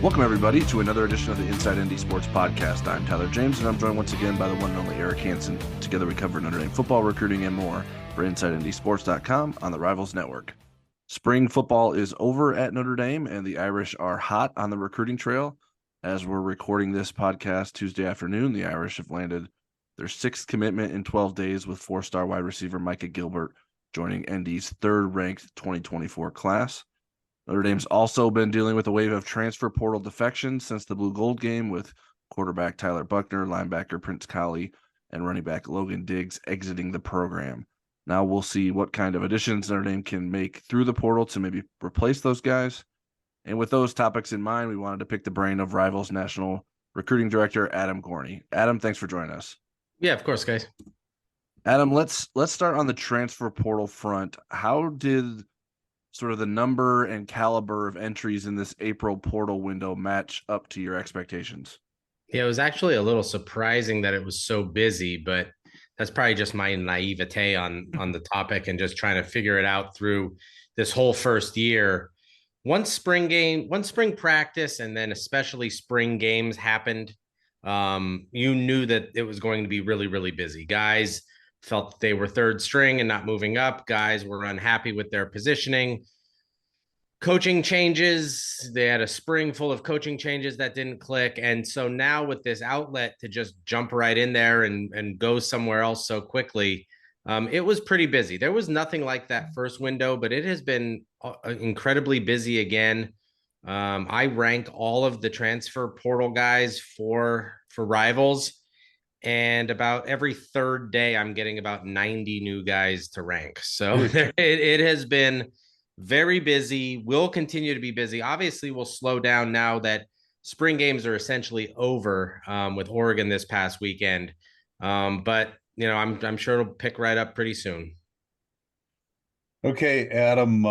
Welcome, everybody, to another edition of the Inside ND Sports Podcast. I'm Tyler James, and I'm joined once again by the one and only Eric Hansen. Together, we cover Notre Dame football, recruiting, and more for InsideNDSports.com on the Rivals Network. Spring football is over at Notre Dame, and the Irish are hot on the recruiting trail. As we're recording this podcast Tuesday afternoon, the Irish have landed their sixth commitment in 12 days, with four-star wide receiver Micah Gilbert joining ND's third-ranked 2024 class. Notre Dame's also been dealing with a wave of transfer portal defections since the Blue Gold game, with quarterback Tyler Buchner, linebacker Prince Colley, and running back Logan Diggs exiting the program. Now we'll see what kind of additions Notre Dame can make through the portal to maybe replace those guys. And with those topics in mind, we wanted to pick the brain of Rivals National Recruiting Director Adam Gorney. Adam, thanks for joining us. Yeah, of course, guys. Adam, let's start on the transfer portal front. How did sort of the number and caliber of entries in this April portal window match up to your expectations? Yeah, it was actually a little surprising that it was so busy, but that's probably just my naivete on the topic and just trying to figure it out through this whole first year. Once spring practice, and then especially spring games happened, you knew that it was going to be really, really busy. Guys felt that they were third string and not moving up. Guys were unhappy with their positioning. Coaching changes. They had a spring full of coaching changes that didn't click. And so now with this outlet to just jump right in there and go somewhere else so quickly, it was pretty busy. There was nothing like that first window, but it has been incredibly busy again. I rank all of the transfer portal guys for Rivals, and about every third day, I'm getting about 90 new guys to rank. So it has been very busy, will continue to be busy. Obviously, we'll slow down now that spring games are essentially over with Oregon this past weekend. But, you know, I'm sure it'll pick right up pretty soon. Okay, Adam,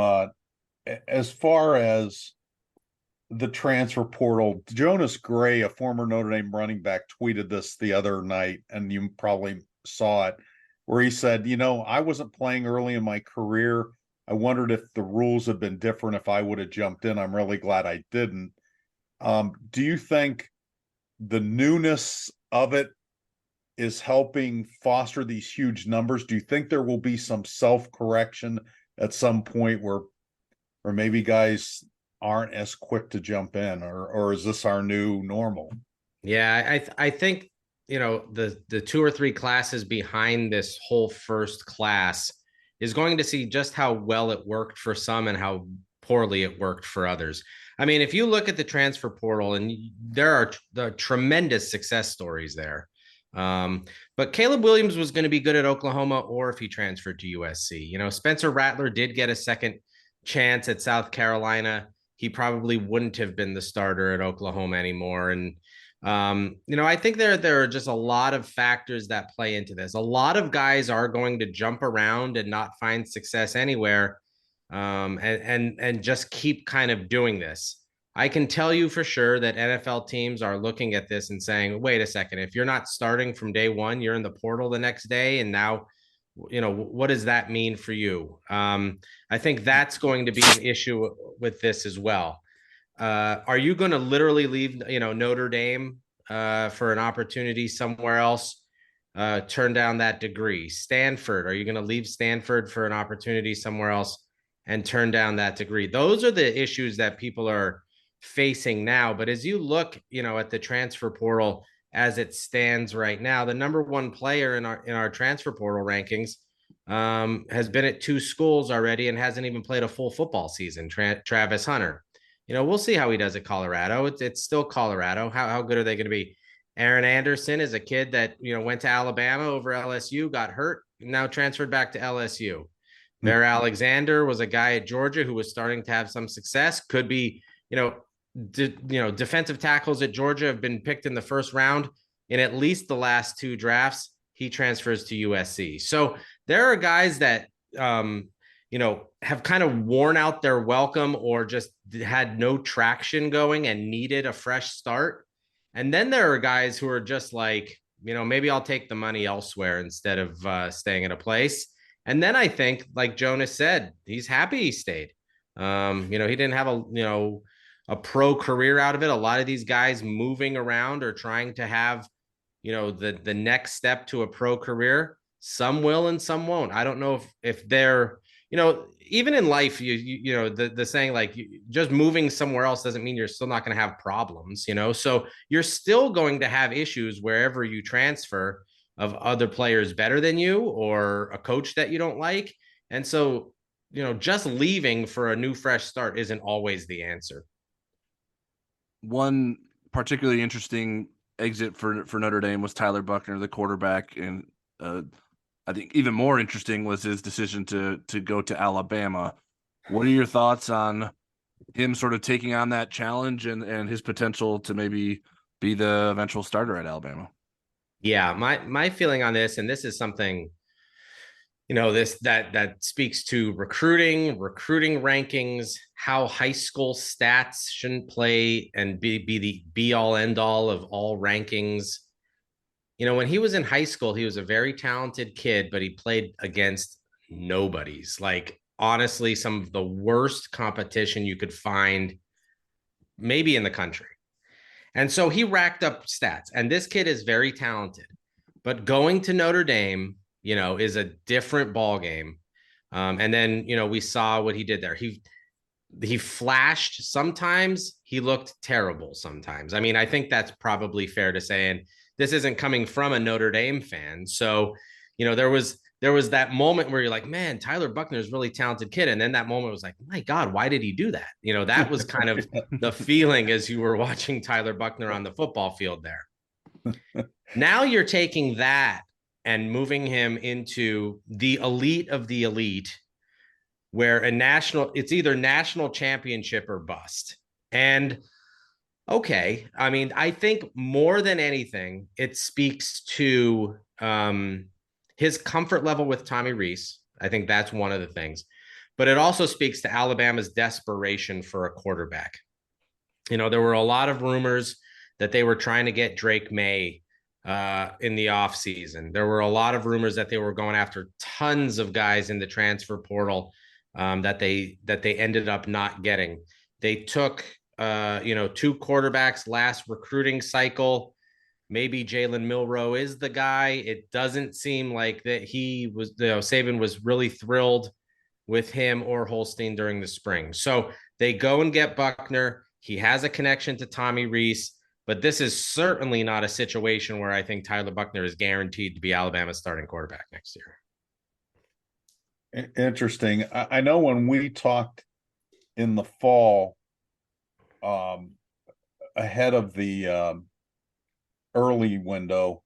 as far as the transfer portal, Jonas Gray, a former Notre Dame running back, tweeted this the other night, and you probably saw it, where he said, you know, I wasn't playing early in my career. I wondered if the rules had been different, if I would have jumped in. I'm really glad I didn't. Do you think the newness of it is helping foster these huge numbers? Do you think there will be some self-correction at some point where maybe guys aren't as quick to jump in, or is this our new normal? Yeah, I think, you know, the two or three classes behind this whole first class is going to see just how well it worked for some and how poorly it worked for others. I mean, if you look at the transfer portal, and there are the tremendous success stories there. But Caleb Williams was going to be good at Oklahoma, or if he transferred to USC. You know, Spencer Rattler did get a second chance at South Carolina. He probably wouldn't have been the starter at Oklahoma anymore. And you know, I think there are just a lot of factors that play into this. A lot of guys are going to jump around and not find success anywhere, and just keep kind of doing this. I can tell you for sure that NFL teams are looking at this and saying, wait a second, if you're not starting from day one, you're in the portal the next day, and now, you know, what does that mean for you? I think that's going to be an issue with this as well. Are you going to literally leave, you know, Notre Dame for an opportunity somewhere else? Turn down that degree. Stanford, are you going to leave Stanford for an opportunity somewhere else and turn down that degree? Those are the issues that people are facing now. But as you look, you know, at the transfer portal as it stands right now, the number one player in our transfer portal rankings has been at two schools already and hasn't even played a full football season. Travis Hunter. You know, we'll see how he does at Colorado. It's still Colorado. How good are they going to be? Aaron Anderson is a kid that, you know, went to Alabama over LSU, got hurt, now transferred back to LSU. Bear Alexander was a guy at Georgia who was starting to have some success. Could be, you know, defensive tackles at Georgia have been picked in the first round in at least the last two drafts. He transfers to USC. So there are guys that, you know, have kind of worn out their welcome or just had no traction going and needed a fresh start. And then there are guys who are just like, you know, maybe I'll take the money elsewhere instead of staying at a place. And then I think, like Jonas said, he's happy he stayed. You know, he didn't have a pro career out of it. A lot of these guys moving around or trying to have, the next step to a pro career. Some will and some won't. I don't know if they're, even in life, the saying, like, just moving somewhere else doesn't mean you're still not going to have problems, so you're still going to have issues wherever you transfer, of other players better than you or a coach that you don't like. And so, just leaving for a new fresh start isn't always the answer. One particularly interesting exit for Notre Dame was Tyler Buchner, the quarterback, and I think even more interesting was his decision to go to Alabama. What are your thoughts on him sort of taking on that challenge and his potential to maybe be the eventual starter at Alabama? Yeah, my feeling on this, and this is something, this that speaks to recruiting rankings, how high school stats shouldn't play and be the be all end all of all rankings. When he was in high school, he was a very talented kid, but he played against nobodies. Like, honestly, some of the worst competition you could find maybe in the country. And so he racked up stats, and this kid is very talented, but going to Notre Dame, is a different ball game. And then, we saw what he did there. He flashed sometimes. He looked terrible sometimes. I mean, I think that's probably fair to say. And this isn't coming from a Notre Dame fan. So, there was that moment where you're like, man, Tyler Buchner is a really talented kid. And then that moment was like, my God, why did he do that? That was kind of the feeling as you were watching Tyler Buchner on the football field there. Now you're taking that and moving him into the elite of the elite, where it's either national championship or bust. And okay, I mean, I think more than anything, it speaks to his comfort level with Tommy Rees. I think that's one of the things. But it also speaks to Alabama's desperation for a quarterback. There were a lot of rumors that they were trying to get Drake May in the offseason. There were a lot of rumors that they were going after tons of guys in the transfer portal that they ended up not getting. They took two quarterbacks last recruiting cycle. Maybe Jalen Milroe is the guy. It doesn't seem like that he was, Saban was really thrilled with him or Holstein during the spring. So they go and get Buchner. He has a connection to Tommy Rees, but this is certainly not a situation where I think Tyler Buchner is guaranteed to be Alabama's starting quarterback next year. Interesting. I know when we talked in the fall, ahead of the early window,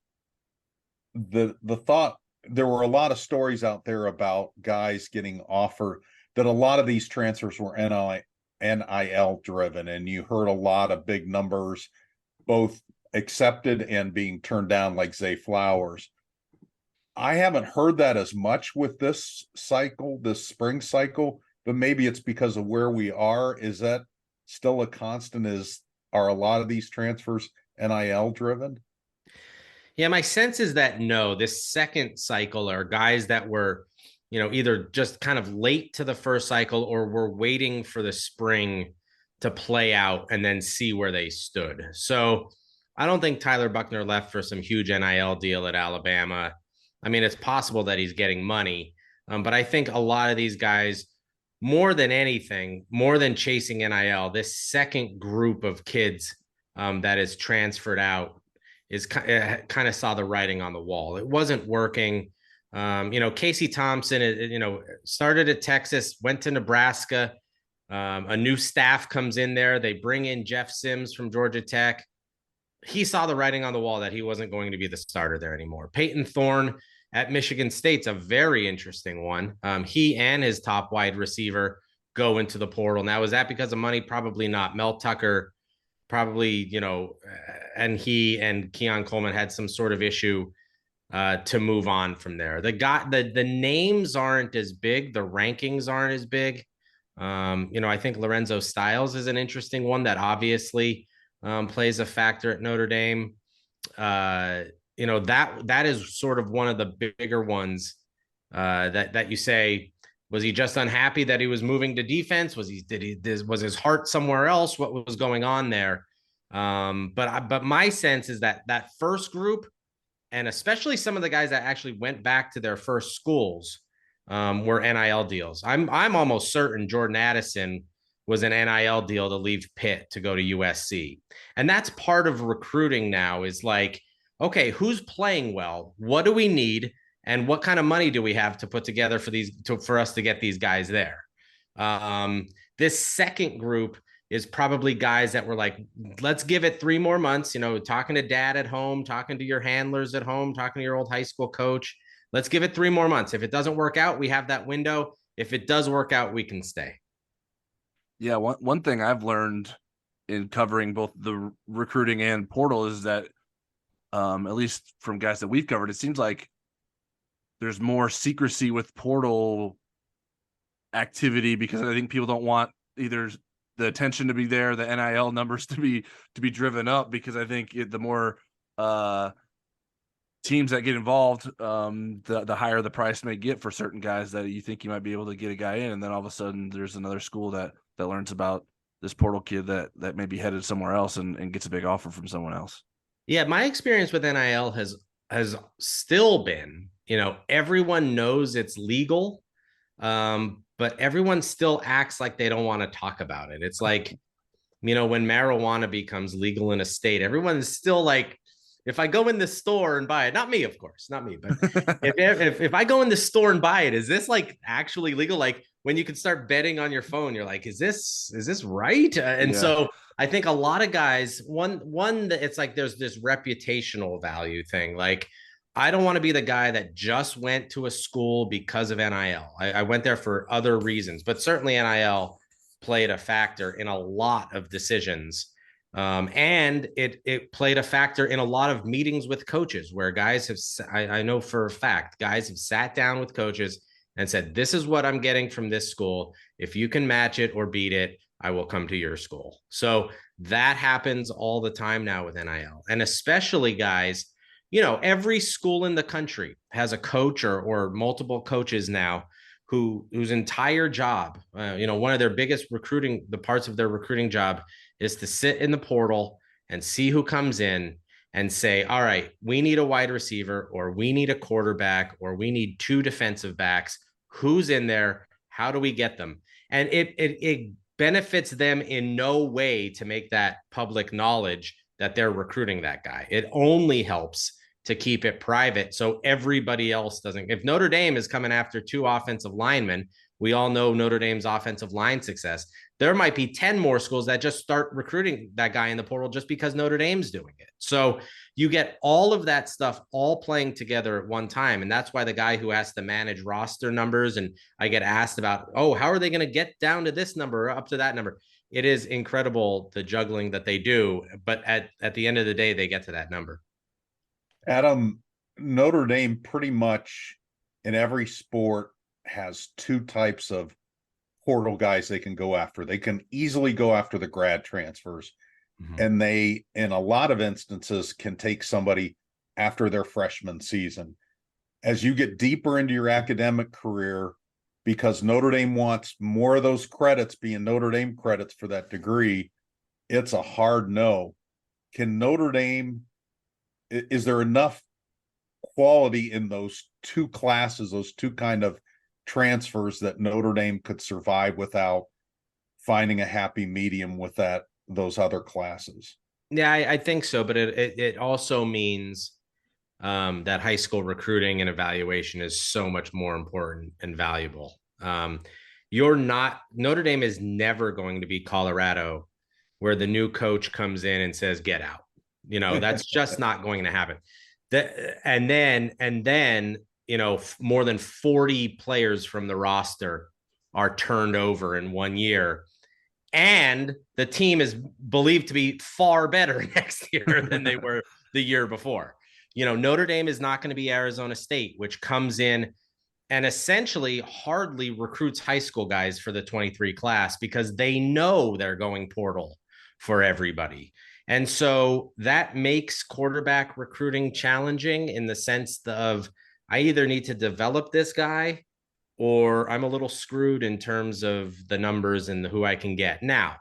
the thought, there were a lot of stories out there about guys getting offered, that a lot of these transfers were NIL driven, and you heard a lot of big numbers, both accepted and being turned down, like Zay Flowers. I haven't heard that as much with this cycle, this spring cycle, but maybe it's because of where we are. Is that still a constant? Are a lot of these transfers NIL driven? Yeah, my sense is that no, this second cycle are guys that were, either just kind of late to the first cycle or were waiting for the spring to play out and then see where they stood. So I don't think Tyler Buchner left for some huge NIL deal at Alabama. I mean, it's possible that he's getting money, but I think a lot of these guys, more than anything, more than chasing NIL, this second group of kids that is transferred out is kind of saw the writing on the wall. It wasn't working. Casey Thompson, started at Texas, went to Nebraska. A new staff comes in there. They bring in Jeff Sims from Georgia Tech. He saw the writing on the wall that he wasn't going to be the starter there anymore. Peyton Thorne at Michigan State's a very interesting one. He and his top wide receiver go into the portal. Now, is that because of money? Probably not. Mel Tucker probably, and he and Keon Coleman had some sort of issue to move on from there. The names aren't as big. The rankings aren't as big. I think Lorenzo Styles is an interesting one that obviously plays a factor at Notre Dame. That is sort of one of the bigger ones that you say Was he just unhappy that he was moving to defense? Was his heart somewhere else? What was going on there? But my sense is that that first group, and especially some of the guys that actually went back to their first schools, were NIL deals. I'm almost certain Jordan Addison was an NIL deal to leave Pitt to go to USC. And that's part of recruiting now, is like, okay, who's playing well? What do we need? And what kind of money do we have to put together for us to get these guys there? This second group is probably guys that were like, let's give it 3 more months, talking to dad at home, talking to your handlers at home, talking to your old high school coach. Let's give it 3 more months. If it doesn't work out, we have that window. If it does work out, we can stay. Yeah, one thing I've learned in covering both the recruiting and portal is that, at least from guys that we've covered, it seems like there's more secrecy with portal activity, because I think people don't want either the attention to be there, the NIL numbers to be driven up, because I think the more teams that get involved, the higher the price may get for certain guys that you think you might be able to get a guy in, and then all of a sudden there's another school that learns about this portal kid that may be headed somewhere else and gets a big offer from someone else. Yeah, my experience with NIL has still been, everyone knows it's legal, but everyone still acts like they don't want to talk about it. It's like, when marijuana becomes legal in a state, everyone's still like, if I go in the store and buy it, not me, of course, not me, but if I go in the store and buy it, is this like actually legal? Like when you can start betting on your phone, you're like, is this right? And so I think a lot of guys, one that it's like, there's this reputational value thing. Like, I don't want to be the guy that just went to a school because of NIL. I went there for other reasons, but certainly NIL played a factor in a lot of decisions. And it played a factor in a lot of meetings with coaches where guys have, I know for a fact, guys have sat down with coaches and said, this is what I'm getting from this school. If you can match it or beat it, I will come to your school. So that happens all the time now with NIL. And especially guys, every school in the country has a coach or multiple coaches now whose entire job, one of their biggest the parts of their recruiting job is to sit in the portal and see who comes in and say, all right, we need a wide receiver, or we need a quarterback, or we need 2 defensive backs. Who's in there? How do we get them? And it benefits them in no way to make that public knowledge that they're recruiting that guy. It only helps to keep it private so everybody else doesn't. If Notre Dame is coming after 2 offensive linemen, we all know Notre Dame's offensive line success. There might be 10 more schools that just start recruiting that guy in the portal just because Notre Dame's doing it. So you get all of that stuff all playing together at one time. And that's why the guy who has to manage roster numbers, and I get asked about, how are they going to get down to this number or up to that number? It is incredible, the juggling that they do. But at the end of the day, they get to that number. Adam, Notre Dame pretty much in every sport has 2 types of portal guys they can go after. They can easily go after the grad transfers, and they, in a lot of instances, can take somebody after their freshman season. As you get deeper into your academic career, because Notre Dame wants more of those credits being Notre Dame credits for that degree, it's a hard no. Can Notre Dame, is there enough quality in those 2 classes, those 2 kind of transfers, that Notre Dame could survive without finding a happy medium with those other classes? Yeah, I think so. But it also means that high school recruiting and evaluation is so much more important and valuable. Notre Dame is never going to be Colorado, where the new coach comes in and says, get out. That's just not going to happen. And then, more than 40 players from the roster are turned over in 1 year. And the team is believed to be far better next year than they were the year before. Notre Dame is not going to be Arizona State, which comes in and essentially hardly recruits high school guys for the 23 class because they know they're going portal for everybody. And so that makes quarterback recruiting challenging in the sense of, I either need to develop this guy or I'm a little screwed in terms of the numbers and who I can get. Now,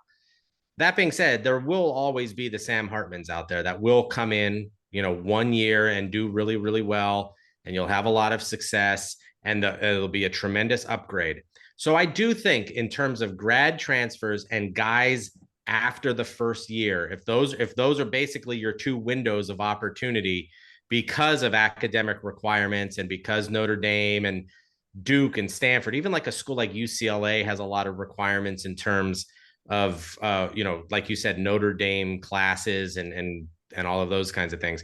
that being said, there will always be the Sam Hartmans out there that will come in, 1 year and do really, really well, and you'll have a lot of success, and it'll be a tremendous upgrade. So I do think in terms of grad transfers and guys after the first year, if those are basically your two windows of opportunity because of academic requirements and because Notre Dame and Duke and Stanford, even like a school like UCLA has a lot of requirements in terms of like you said, Notre Dame classes and all of those kinds of things.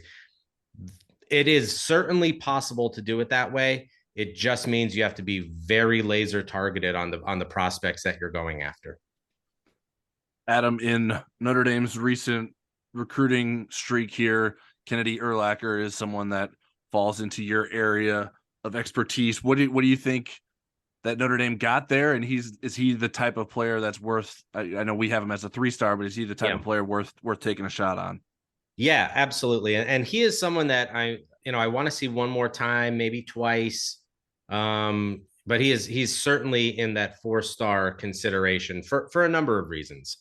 It is certainly possible to do it that way. It just means you have to be very laser targeted on the prospects that you're going after. Adam, in Notre Dame's recent recruiting streak here, Kennedy Urlacher is someone that falls into your area of expertise. What do you think that Notre Dame got there? And is he the type of player that's worth? I know we have him as a 3-star, but is he the type of player worth taking a shot on? Yeah, absolutely. And he is someone that I want to see one more time, maybe twice. But he's certainly in that 4-star consideration for a number of reasons.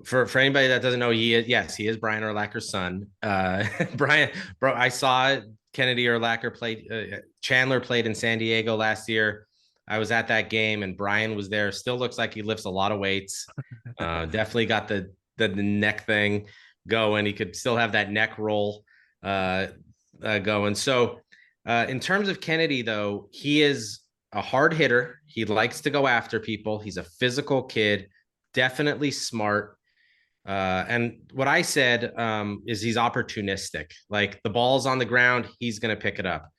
For anybody that doesn't know, he is Brian Urlacher's son. I saw Kennedy Urlacher played. Chandler played in San Diego last year. I was at that game and Brian was there. Still looks like he lifts a lot of weights. Definitely got the neck thing going. He could still have that neck roll going. So in terms of Kennedy, though, he is a hard hitter. He likes to go after people. He's a physical kid, definitely smart. And what I said is he's opportunistic. Like the ball's on the ground, he's going to pick it up.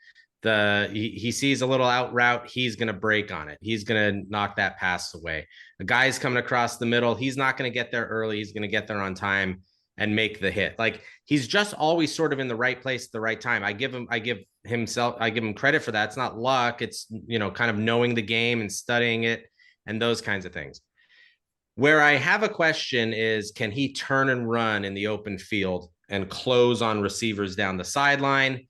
He sees a little out route, he's going to break on it. He's going to knock that pass away. A guy's coming across the middle, he's not going to get there early. He's going to get there on time and make the hit. Like he's just always sort of in the right place at the right time. I give him credit for that. It's not luck. It's, kind of knowing the game and studying it and those kinds of things. Where I have a question is, can he turn and run in the open field and close on receivers down the sideline?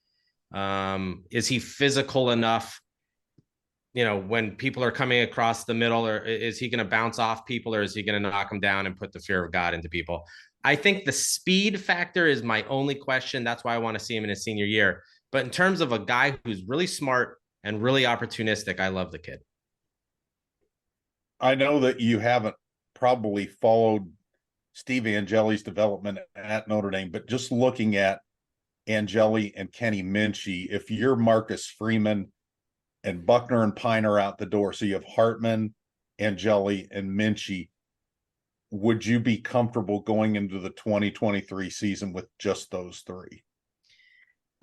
Is he physical enough, when people are coming across the middle, or is he going to bounce off people, or is he going to knock them down and put the fear of God into people? I think the speed factor is my only question. That's why I want to see him in his senior year. But in terms of a guy who's really smart and really opportunistic, I love the kid. I know that you haven't probably followed Steve Angeli's development at Notre Dame, but just looking at Angeli and Kenny Minchey, if you're Marcus Freeman and Buchner and Piner out the door, so you have Hartman, Angeli, and Minchey, would you be comfortable going into the 2023 season with just those three?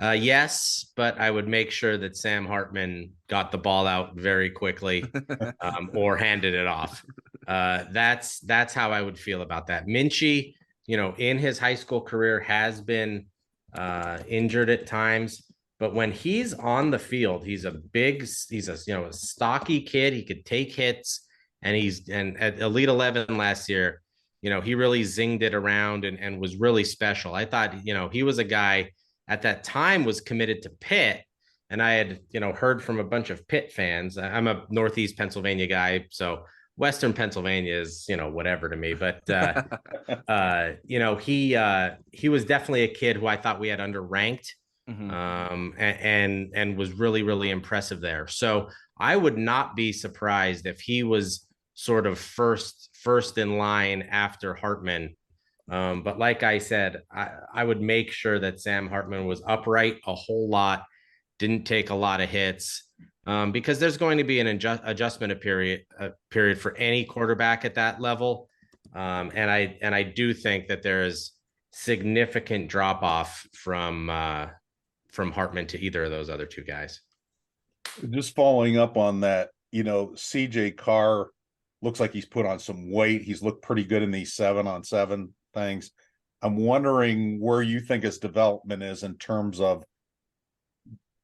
Yes, but I would make sure that Sam Hartman got the ball out very quickly or handed it off. That's how I would feel about that. Minchey, in his high school career has been injured at times, but when he's on the field, he's a stocky kid. He could take hits, and at Elite 11 last year, he really zinged it around and was really special. I thought, he was a guy at that time was committed to Pitt. And I had, heard from a bunch of Pitt fans. I'm a Northeast Pennsylvania guy, so Western Pennsylvania is, whatever to me. But, he was definitely a kid who I thought we had underranked, and was really, really impressive there. So I would not be surprised if he was sort of first in line after Hartman. But like I said, I would make sure that Sam Hartman was upright a whole lot, didn't take a lot of hits, because there's going to be an adjustment period for any quarterback at that level. And I do think that there is significant drop off from Hartman to either of those other two guys. Just following up on that, CJ Carr looks like he's put on some weight. He's looked pretty good in these 7-on-7 things. I'm wondering where you think his development is in terms of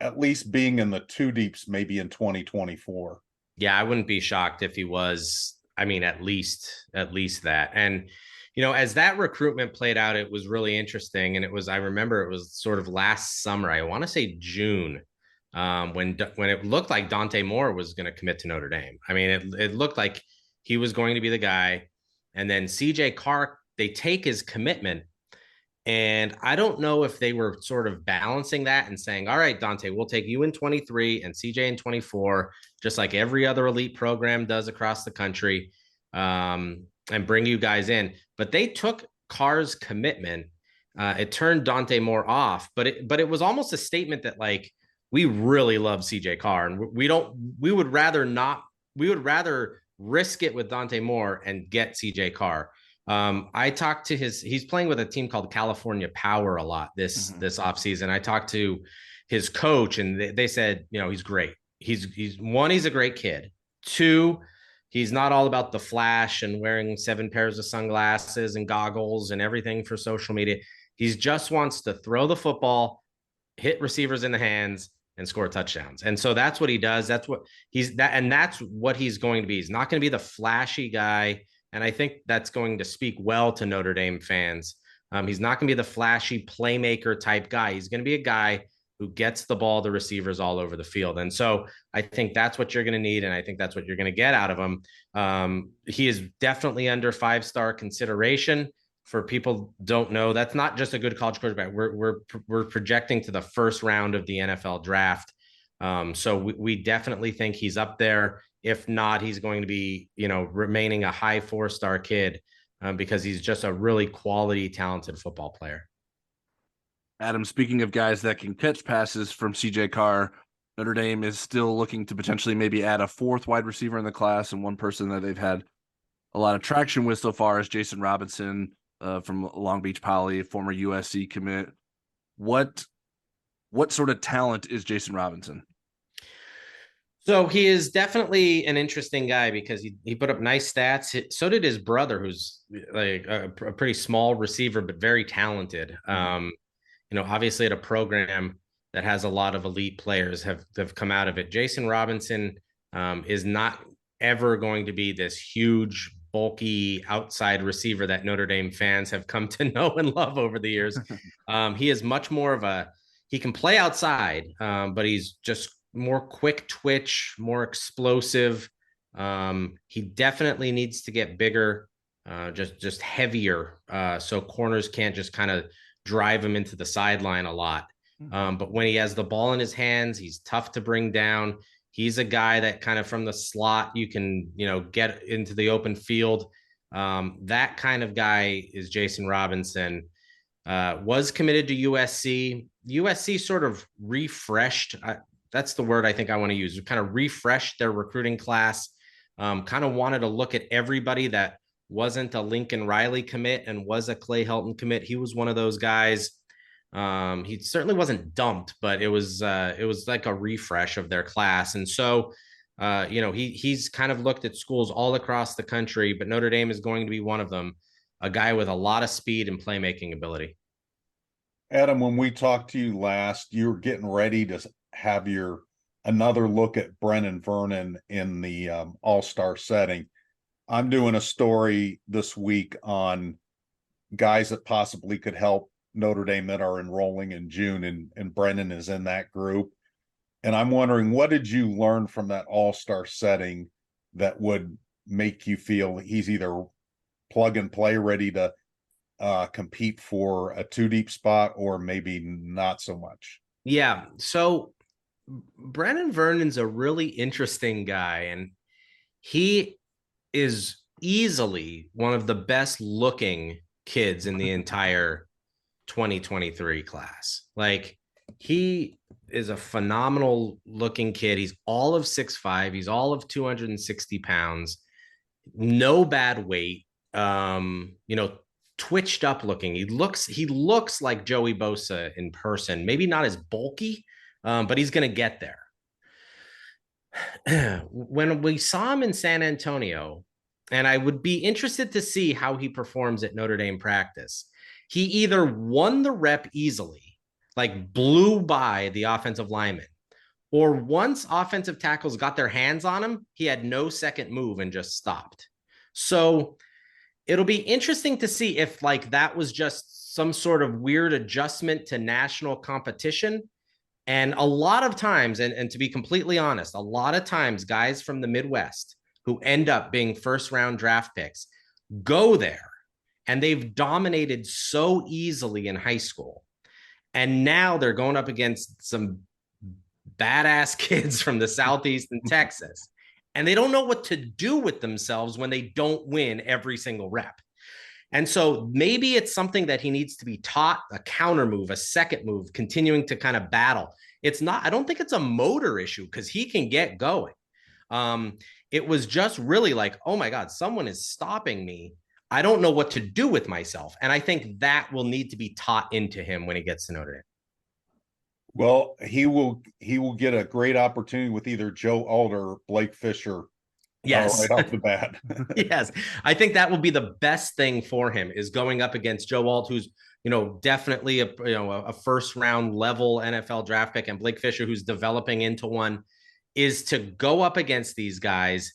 at least being in the 2 deeps, maybe in 2024. Yeah, I wouldn't be shocked if he was. I mean, at least that. And, as that recruitment played out, it was really interesting. And I remember it was sort of last summer, I want to say June, when it looked like Dante Moore was going to commit to Notre Dame. I mean, it looked like he was going to be the guy. And then CJ Carr, they take his commitment. And I don't know if they were sort of balancing that and saying, all right, Dante, we'll take you in 23 and CJ in 24, just like every other elite program does across the country, and bring you guys in. But they took Carr's commitment. It turned Dante Moore off, but it was almost a statement that, like, we really love CJ Carr, and we would rather risk it with Dante Moore and get CJ Carr. I talked to he's playing with a team called California Power a lot this offseason. I talked to his coach, and they said, he's great. He's a great kid. Two, he's not all about the flash and wearing 7 pairs of sunglasses and goggles and everything for social media. He just wants to throw the football, hit receivers in the hands, and score touchdowns. And so that's what he does. That's what that's what he's going to be. He's not going to be the flashy guy. And I think that's going to speak well to Notre Dame fans. He's not going to be the flashy playmaker type guy. He's going to be a guy who gets the ball to receivers all over the field. And so I think that's what you're going to need. And I think that's what you're going to get out of him. He is definitely under 5-star consideration. For people don't know, that's not just a good college quarterback. We're projecting to the first round of the NFL draft. So we definitely think he's up there. If not, he's going to be, remaining a high 4-star kid, because he's just a really quality, talented football player. Adam, speaking of guys that can catch passes from CJ Carr, Notre Dame is still looking to potentially maybe add a 4th wide receiver in the class, and one person that they've had a lot of traction with so far is Jason Robinson, from Long Beach Poly, former USC commit. What sort of talent is Jason Robinson? So he is definitely an interesting guy because he put up nice stats. So did his brother, who's like a pretty small receiver, but very talented. Obviously at a program that has a lot of elite players have come out of it. Jason Robinson is not ever going to be this huge, bulky outside receiver that Notre Dame fans have come to know and love over the years. He is much more he can play outside, but he's just more quick twitch, more explosive. He definitely needs to get bigger, just heavier, so corners can't just kind of drive him into the sideline a lot. But when he has the ball in his hands, he's tough to bring down. He's a guy that kind of from the slot, you can, get into the open field. That kind of guy is Jason Robinson. Was committed to USC. USC sort of refreshed. That's the word I think I want to use. Kind of refreshed their recruiting class. Kind of wanted to look at everybody that wasn't a Lincoln Riley commit and was a Clay Helton commit. He was one of those guys. He certainly wasn't dumped, but it was like a refresh of their class. And so, he's kind of looked at schools all across the country, but Notre Dame is going to be one of them, a guy with a lot of speed and playmaking ability. Adam, when we talked to you last, you were getting ready to have another look at Brennan Vernon in the all-star setting. I'm doing a story this week on guys that possibly could help Notre Dame that are enrolling in June, and Brennan is in that group. And I'm wondering, what did you learn from that all-star setting that would make you feel he's either plug and play ready to compete for a 2-deep spot, or maybe not so much? Yeah. So Brennan Vernon's a really interesting guy, and he is easily one of the best looking kids in the entire 2023 class. Like, he is a phenomenal looking kid. He's all of 6'5". He's all of 260 pounds, no bad weight, twitched up looking. He looks like Joey Bosa in person, maybe not as bulky, but he's going to get there. When we saw him in San Antonio, and I would be interested to see how he performs at Notre Dame practice, he either won the rep easily, like blew by the offensive lineman, or once offensive tackles got their hands on him, he had no second move and just stopped. So it'll be interesting to see if that was just some sort of weird adjustment to national competition, And a lot of times, and to be completely honest, a lot of times guys from the Midwest who end up being first round draft picks go there and they've dominated so easily in high school. And now they're going up against some badass kids from the Southeast and Texas. And they don't know what to do with themselves when they don't win every single rep. And so maybe it's something that he needs to be taught, a counter move, a second move, continuing to kind of battle. It's not, I don't think it's a motor issue because he can get going. It was just really like, oh my God, someone is stopping me. I don't know what to do with myself. And I think that will need to be taught into him when he gets to Notre Dame. Well, he will get a great opportunity with either Joe Alder or Blake Fisher. Yes. Right off the bat. Yes. I think that will be the best thing for him is going up against Joe Alt, who's, definitely a first round level NFL draft pick, and Blake Fisher, who's developing into one, is to go up against these guys.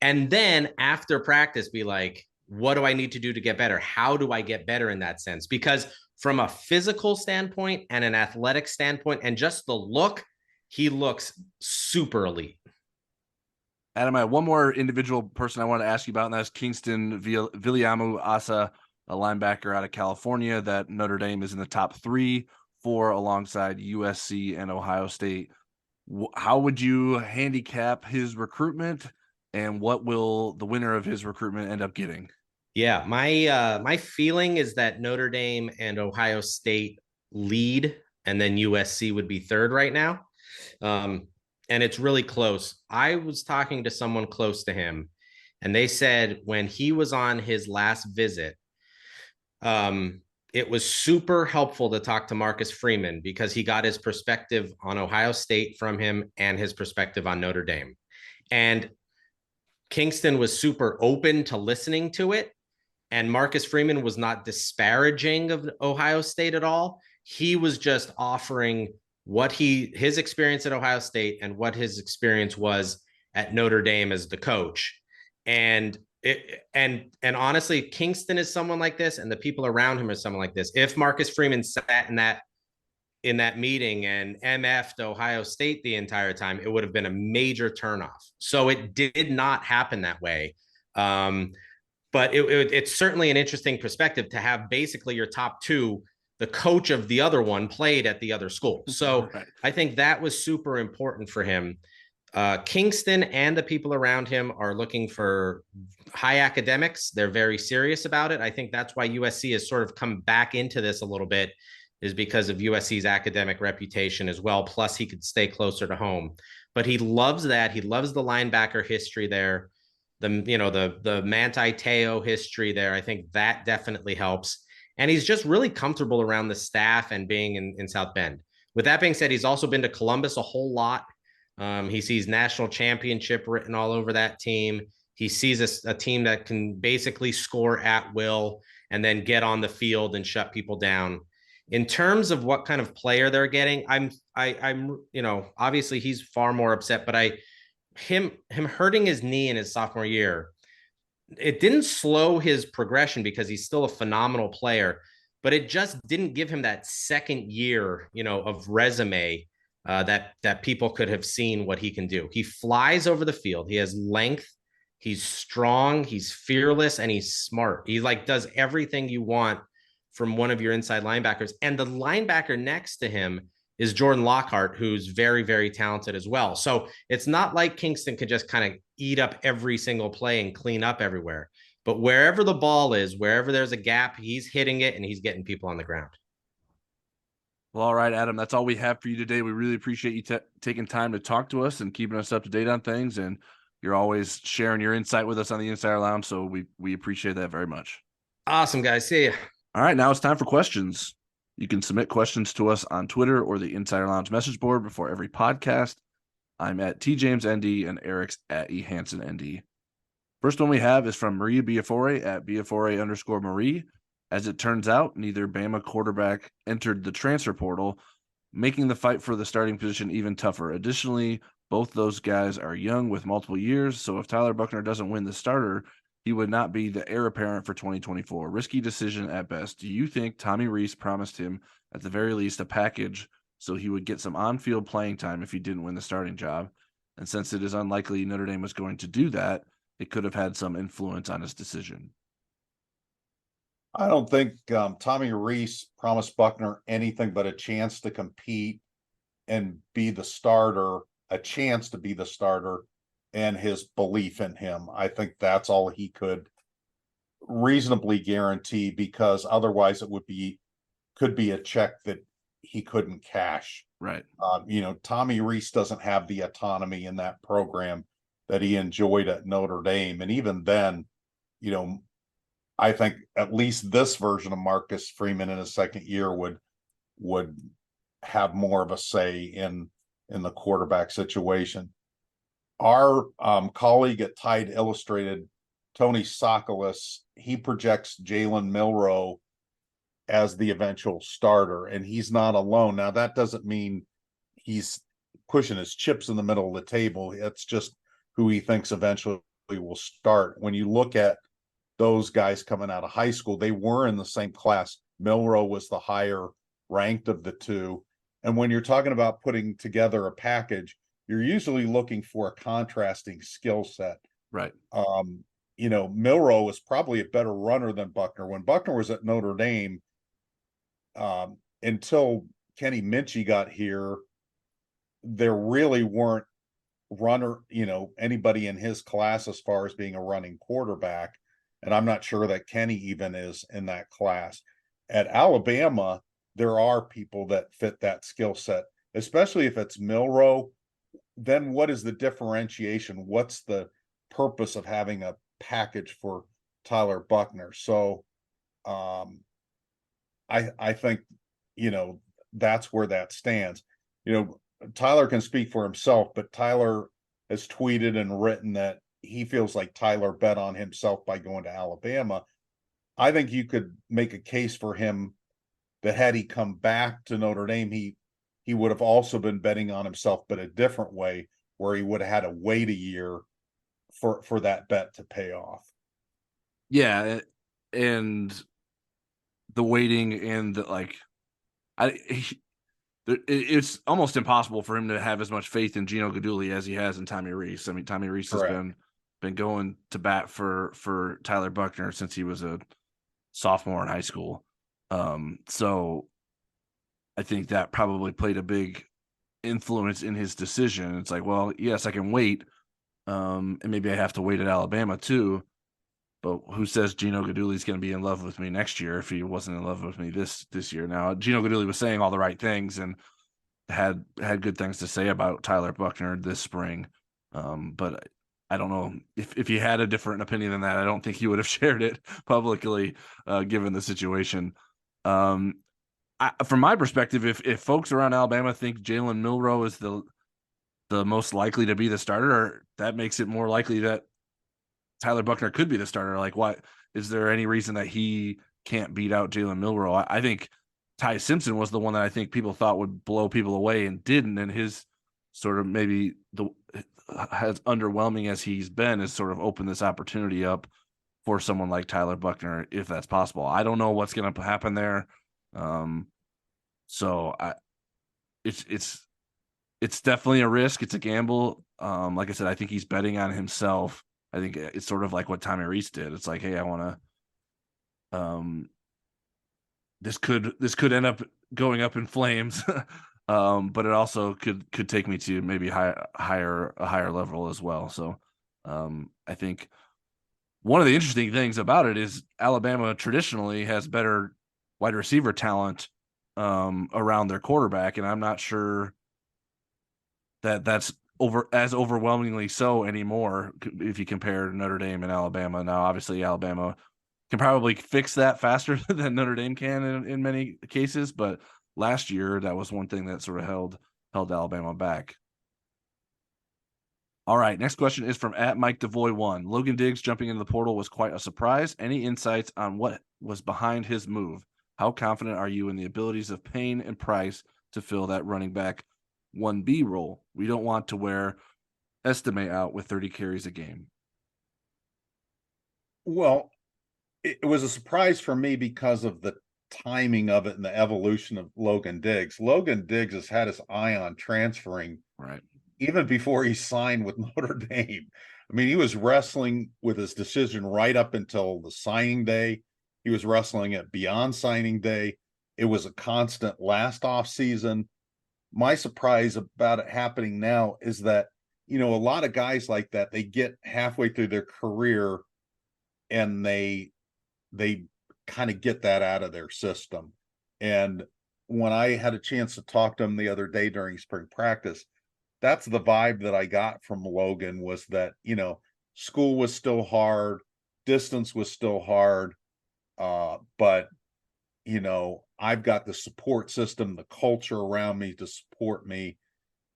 And then after practice, be like, what do I need to do to get better? How do I get better in that sense? Because from a physical standpoint and an athletic standpoint and just the look, he looks super elite. Adam, I have one more individual person I wanted to ask you about, and that's Kyngstonn Viliamu-Asa, a linebacker out of California that Notre Dame is in the top 3 for alongside USC and Ohio State. How would you handicap his recruitment, and what will the winner of his recruitment end up getting? Yeah, my feeling is that Notre Dame and Ohio State lead, and then USC would be third right now. And it's really close. I was talking to someone close to him, and they said when he was on his last visit, it was super helpful to talk to Marcus Freeman because he got his perspective on Ohio State from him and his perspective on Notre Dame. And Kyngstonn was super open to listening to it. And Marcus Freeman was not disparaging of Ohio State at all. He was just offering what his experience at Ohio State and what his experience was at Notre Dame as the coach. And honestly, Kyngstonn is someone like this, and the people around him are someone like this. If Marcus Freeman sat in that meeting and MF'd Ohio State the entire time, it would have been a major turnoff. So it did not happen that way. But it's certainly an interesting perspective to have basically your top 2, the coach of the other one, played at the other school. So right. I think that was super important for him. Kyngstonn and the people around him are looking for high academics. They're very serious about it. I think that's why USC has sort of come back into this a little bit, is because of USC's academic reputation as well. Plus he could stay closer to home, but he loves that. He loves the linebacker history there. The Manti Te'o history there. I think that definitely helps. And he's just really comfortable around the staff and being in South Bend. With that being said, he's also been to Columbus a whole lot. He sees national championship written all over that team. He sees a team that can basically score at will and then get on the field and shut people down. In terms of what kind of player they're getting, I'm obviously he's far more upset, but him hurting his knee in his sophomore year, it didn't slow his progression because he's still a phenomenal player, but it just didn't give him that second year, of resume that people could have seen what he can do. He flies over the field. He has length. He's strong. He's fearless, and he's smart. He does everything you want from one of your inside linebackers. And the linebacker next to him is Jordan Lockhart, who's very, very talented as well. So it's not like Kyngstonn could just kind of eat up every single play and clean up everywhere. But wherever the ball is, wherever there's a gap, he's hitting it and he's getting people on the ground. Well, all right, Adam, that's all we have for you today. We really appreciate you taking time to talk to us and keeping us up to date on things. And you're always sharing your insight with us on the Insider Lounge. So we appreciate that very much. Awesome, guys. See ya. All right, now it's time for questions. You can submit questions to us on Twitter or the Insider Lounge message board before every podcast. I'm at TJamesND and Eric's at eHansenND. First one we have is from Maria Biafore at Biafore_Marie. As it turns out, neither Bama quarterback entered the transfer portal, making the fight for the starting position even tougher. Additionally, both those guys are young with multiple years, so if Tyler Buchner doesn't win the starter, he would not be the heir apparent for 2024. Risky decision at best. Do you think Tommy Rees promised him, at the very least, a package so he would get some on-field playing time if he didn't win the starting job. And since it is unlikely Notre Dame was going to do that, it could have had some influence on his decision. I don't think Tommy Rees promised Buchner anything but a chance to compete and be the starter, a chance to be the starter, and his belief in him. I think that's all he could reasonably guarantee, because otherwise it could be a check that he couldn't cash. Right. Tommy Rees doesn't have the autonomy in that program that he enjoyed at Notre Dame. And even then, I think at least this version of Marcus Freeman in his second year would have more of a say in the quarterback situation. Our colleague at Tide Illustrated, Tony Sokolis, he projects Jalen Milroe as the eventual starter, and he's not alone. Now, that doesn't mean he's pushing his chips in the middle of the table. It's just who he thinks eventually will start. When you look at those guys coming out of high school, they were in the same class. Milroe was the higher ranked of the two. And when you're talking about putting together a package, you're usually looking for a contrasting skill set. Right. Milroe was probably a better runner than Buchner. When Buchner was at Notre Dame, until Kenny Minchey got here, there really weren't anybody in his class as far as being a running quarterback. And I'm not sure that Kenny even is in that class. At Alabama, there are people that fit that skill set, especially if it's Milroe. Then what is the differentiation? What's the purpose of having a package for Tyler Buchner? So I think, that's where that stands. Tyler can speak for himself, but Tyler has tweeted and written that he feels like Tyler bet on himself by going to Alabama. I think you could make a case for him that had he come back to Notre Dame, he would have also been betting on himself, but a different way, where he would have had to wait a year for that bet to pay off. Yeah, and the waiting and it's almost impossible for him to have as much faith in Gino Guidugli as he has in Tommy Rees. I mean, Tommy Rees has been going to bat for Tyler Buchner since he was a sophomore in high school. So I think that probably played a big influence in his decision. It's like, well, yes, I can wait. And maybe I have to wait at Alabama too. But who says Gino Guidugli is going to be in love with me next year if he wasn't in love with me this year? Now, Gino Guidugli was saying all the right things and had good things to say about Tyler Buchner this spring. But I don't know if he had a different opinion than that. I don't think he would have shared it publicly, given the situation. From my perspective, if folks around Alabama think Jalen Milroe is the most likely to be the starter, that makes it more likely that Tyler Buchner could be the starter. Like, what is there any reason that he can't beat out Jalen Milroe? I think Ty Simpson was the one that I think people thought would blow people away and didn't, and his sort of maybe as underwhelming as he's been has sort of opened this opportunity up for someone like Tyler Buchner, if that's possible. I don't know what's going to happen there. So it's definitely a risk. It's a gamble. Like I said, I think he's betting on himself. I think it's sort of like what Tommy Rees did. It's like, hey, I want to. This could end up going up in flames, but it also could take me to maybe a higher level as well. So I think one of the interesting things about it is Alabama traditionally has better wide receiver talent around their quarterback, and I'm not sure that's overwhelmingly so anymore if you compare Notre Dame and Alabama. Now, obviously, Alabama can probably fix that faster than Notre Dame can in many cases, but last year that was one thing that sort of held Alabama back. All right, next question is from @MikeDevoy1. Logan Diggs jumping into the portal was quite a surprise. Any insights on what was behind his move? How confident are you in the abilities of Payne and Price to fill that running back 1B role? We don't want to wear Estime out with 30 carries a game. Well, it was a surprise for me because of the timing of it and the evolution of Logan Diggs. Logan Diggs has had his eye on transferring Right. even before he signed with Notre Dame. I mean, he was wrestling with his decision right up until the signing day. He was wrestling it beyond signing day. It was a constant last off season. My surprise about it happening now is that, a lot of guys like that, they get halfway through their career and they kind of get that out of their system. And when I had a chance to talk to him the other day during spring practice, that's the vibe that I got from Logan, was that, school was still hard, distance was still hard. But I've got the support system, the culture around me to support me.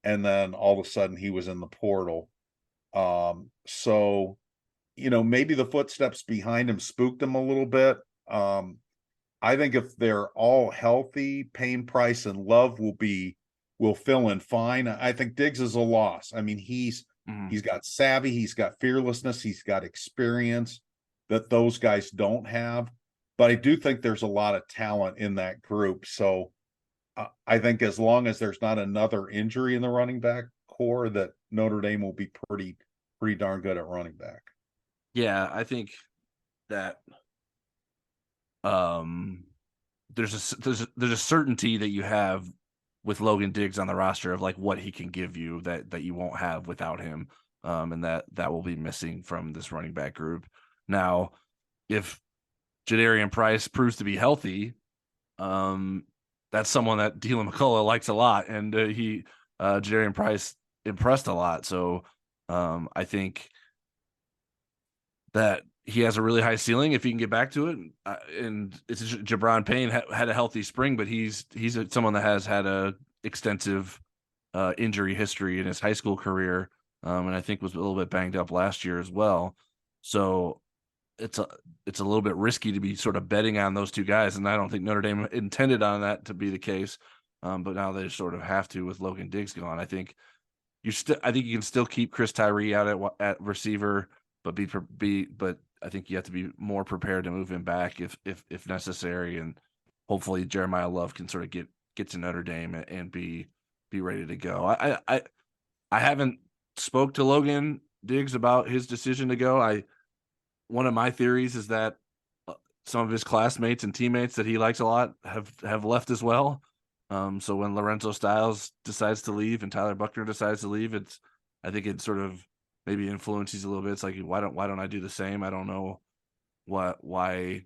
And then all of a sudden he was in the portal. So, maybe the footsteps behind him spooked him a little bit. I think if they're all healthy, Payne, Price, and Love will fill in fine. I think Diggs is a loss. I mean, he's got savvy, he's got fearlessness, he's got experience that those guys don't have. But I do think there's a lot of talent in that group. So I think as long as there's not another injury in the running back core, that Notre Dame will be pretty darn good at running back. Yeah, I think that there's a certainty that you have with Logan Diggs on the roster of like what he can give you that you won't have without him, and that will be missing from this running back group. Now, if Jadarian Price proves to be healthy, that's someone that Dylan McCullough likes a lot, and Jadarian Price impressed a lot. So I think that he has a really high ceiling if he can get back to it. And it's Jabron Payne had a healthy spring, but he's someone that has had a extensive injury history in his high school career, and I think was a little bit banged up last year as well. So it's a little bit risky to be sort of betting on those two guys, and I don't think Notre Dame intended on that to be the case. But now they sort of have to with Logan Diggs gone. I think you can still keep Chris Tyree out at receiver, but but I think you have to be more prepared to move him back if necessary, and hopefully Jeremiah Love can sort of get to Notre Dame and be ready to go. I haven't spoke to Logan Diggs about his decision to go. One of my theories is that some of his classmates and teammates that he likes a lot have left as well. So when Lorenzo Styles decides to leave and Tyler Buchner decides to leave, I think it sort of maybe influences a little bit. It's like, why don't I do the same? I don't know why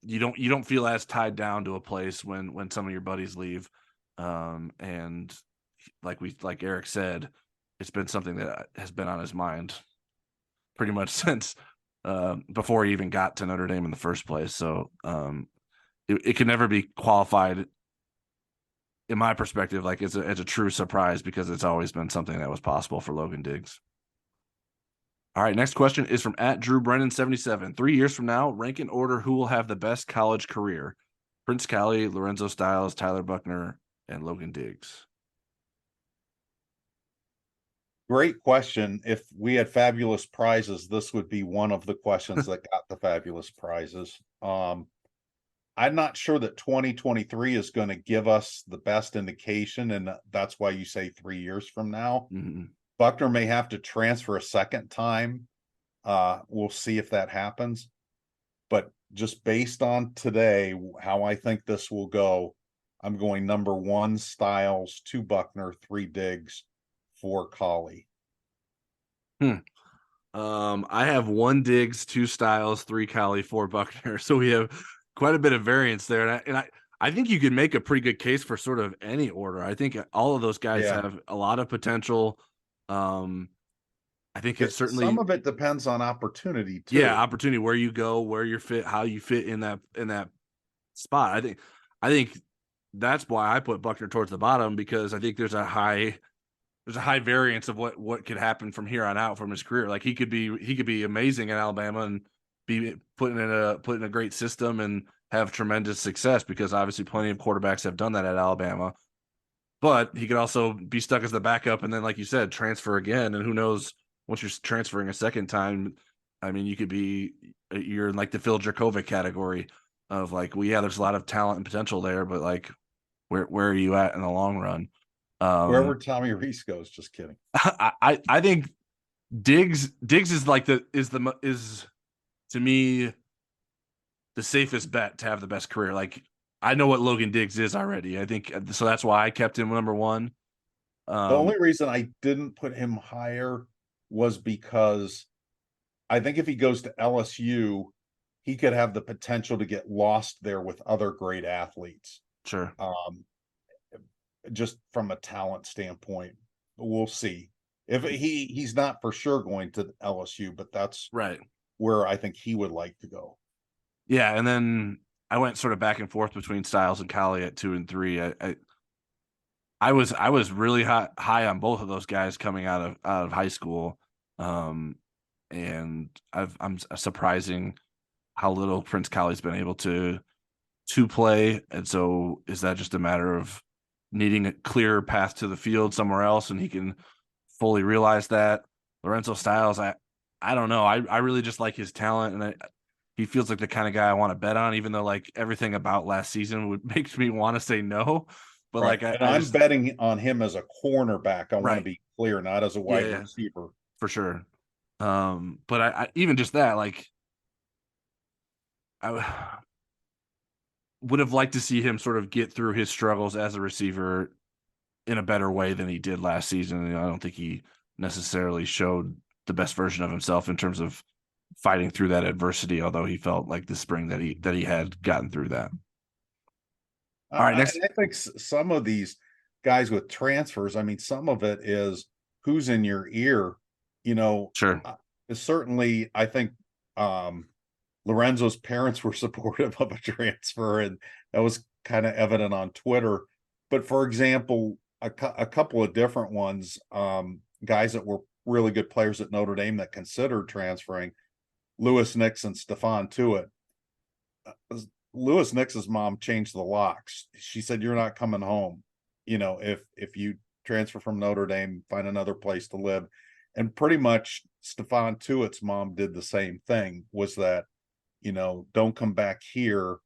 you don't feel as tied down to a place when some of your buddies leave. And like Eric said, it's been something that has been on his mind pretty much since before he even got to Notre Dame in the first place. So it can never be qualified, in my perspective, like as a true surprise, because it's always been something that was possible for Logan Diggs. All right, next question is from @DrewBrennan77. 3 years from now, rank in order who will have the best college career: Prince Callie, Lorenzo Styles, Tyler Buchner, and Logan Diggs. Great question. If we had fabulous prizes, this would be one of the questions that got the fabulous prizes. I'm not sure that 2023 is going to give us the best indication, and that's why you say 3 years from now. Mm-hmm. Buchner may have to transfer a second time. We'll see if that happens. But just based on today, how I think this will go, I'm going number 1 Styles, 2 Buchner, 3 Diggs, 4 Callie. I have 1 Diggs, 2 Styles, 3 Callie, 4 Buchner. So we have quite a bit of variance there. And I think you can make a pretty good case for sort of any order. I think all of those guys have a lot of potential. I think it's certainly some of it depends on opportunity too. Yeah, opportunity, where you go, where you're fit, how you fit in that spot. I think that's why I put Buchner towards the bottom, because I think there's a high variance of what could happen from here on out from his career. Like he could be amazing in Alabama and be put in a great system and have tremendous success, because obviously plenty of quarterbacks have done that at Alabama. But he could also be stuck as the backup and then, like you said, transfer again. And who knows, once you're transferring a second time, I mean, you're in like the Phil Dracovic category. of like, well, yeah, there's a lot of talent and potential there, but like, where are you at in the long run? Wherever Tommy Reese goes, just kidding. I think Diggs is like is to me the safest bet to have the best career. Like, I know what Logan Diggs is already. I think so. That's why I kept him number one. The only reason I didn't put him higher was because I think if he goes to LSU, he could have the potential to get lost there with other great athletes. Sure. Just from a talent standpoint, we'll see. If he's not for sure going to LSU, but that's right where I think he would like to go. Yeah, and then I went sort of back and forth between Styles and Collie at 2 and 3. I was really high on both of those guys coming out of high school, and I'm surprising how little Prince Collie's been able to play. And so, is that just a matter of needing a clear path to the field somewhere else, and he can fully realize that? Lorenzo Styles, I don't know. I really just like his talent, and he feels like the kind of guy I want to bet on, even though like everything about last season would make me want to say no. But right. like I'm betting on him as a cornerback. I want to be clear, not as a wide receiver. For sure. But I even just that, like, I would have liked to see him sort of get through his struggles as a receiver in a better way than he did last season. I don't think he necessarily showed the best version of himself in terms of fighting through that adversity, although he felt like this spring that he had gotten through that. All right, next. I think some of these guys with transfers, I mean, some of it is who's in your ear, Sure. Certainly, I think Lorenzo's parents were supportive of a transfer, and that was kind of evident on Twitter. But for example, a couple of different ones, guys that were really good players at Notre Dame that considered transferring, Lewis Nix and Stephon Tuitt. Lewis Nix's mom changed the locks. She said, "You're not coming home. If you transfer from Notre Dame, find another place to live." And pretty much Stephon Tuitt's mom did the same thing, was that, don't come back here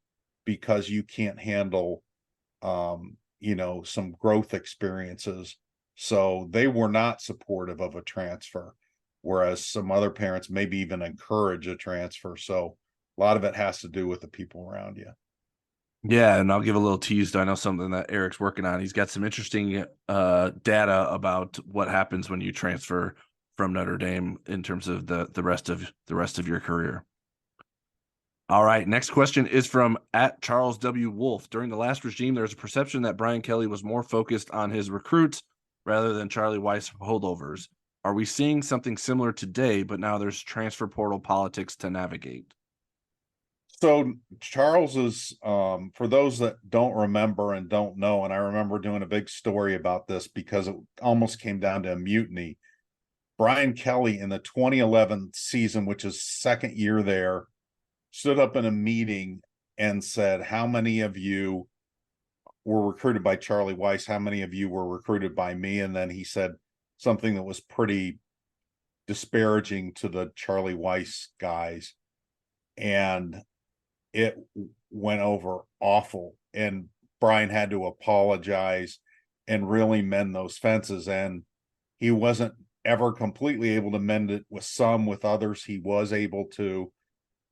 because you can't handle, some growth experiences. So they were not supportive of a transfer, whereas some other parents maybe even encourage a transfer. So a lot of it has to do with the people around you. Yeah, and I'll give a little tease. I know something that Eric's working on. He's got some interesting data about what happens when you transfer from Notre Dame in terms of the rest of your career. All right, next question is from @Charles W. Wolf. During the last regime, there was a perception that Brian Kelly was more focused on his recruits rather than Charlie Weis holdovers. Are we seeing something similar today, but now there's transfer portal politics to navigate? So Charles is, for those that don't remember and don't know, and I remember doing a big story about this because it almost came down to a mutiny. Brian Kelly in the 2011 season, which is second year there, stood up in a meeting and said, "How many of you were recruited by Charlie Weis? How many of you were recruited by me?" And then he said something that was pretty disparaging to the Charlie Weis guys. And it went over awful. And Brian had to apologize and really mend those fences. And he wasn't ever completely able to mend it with some, with others he was able to.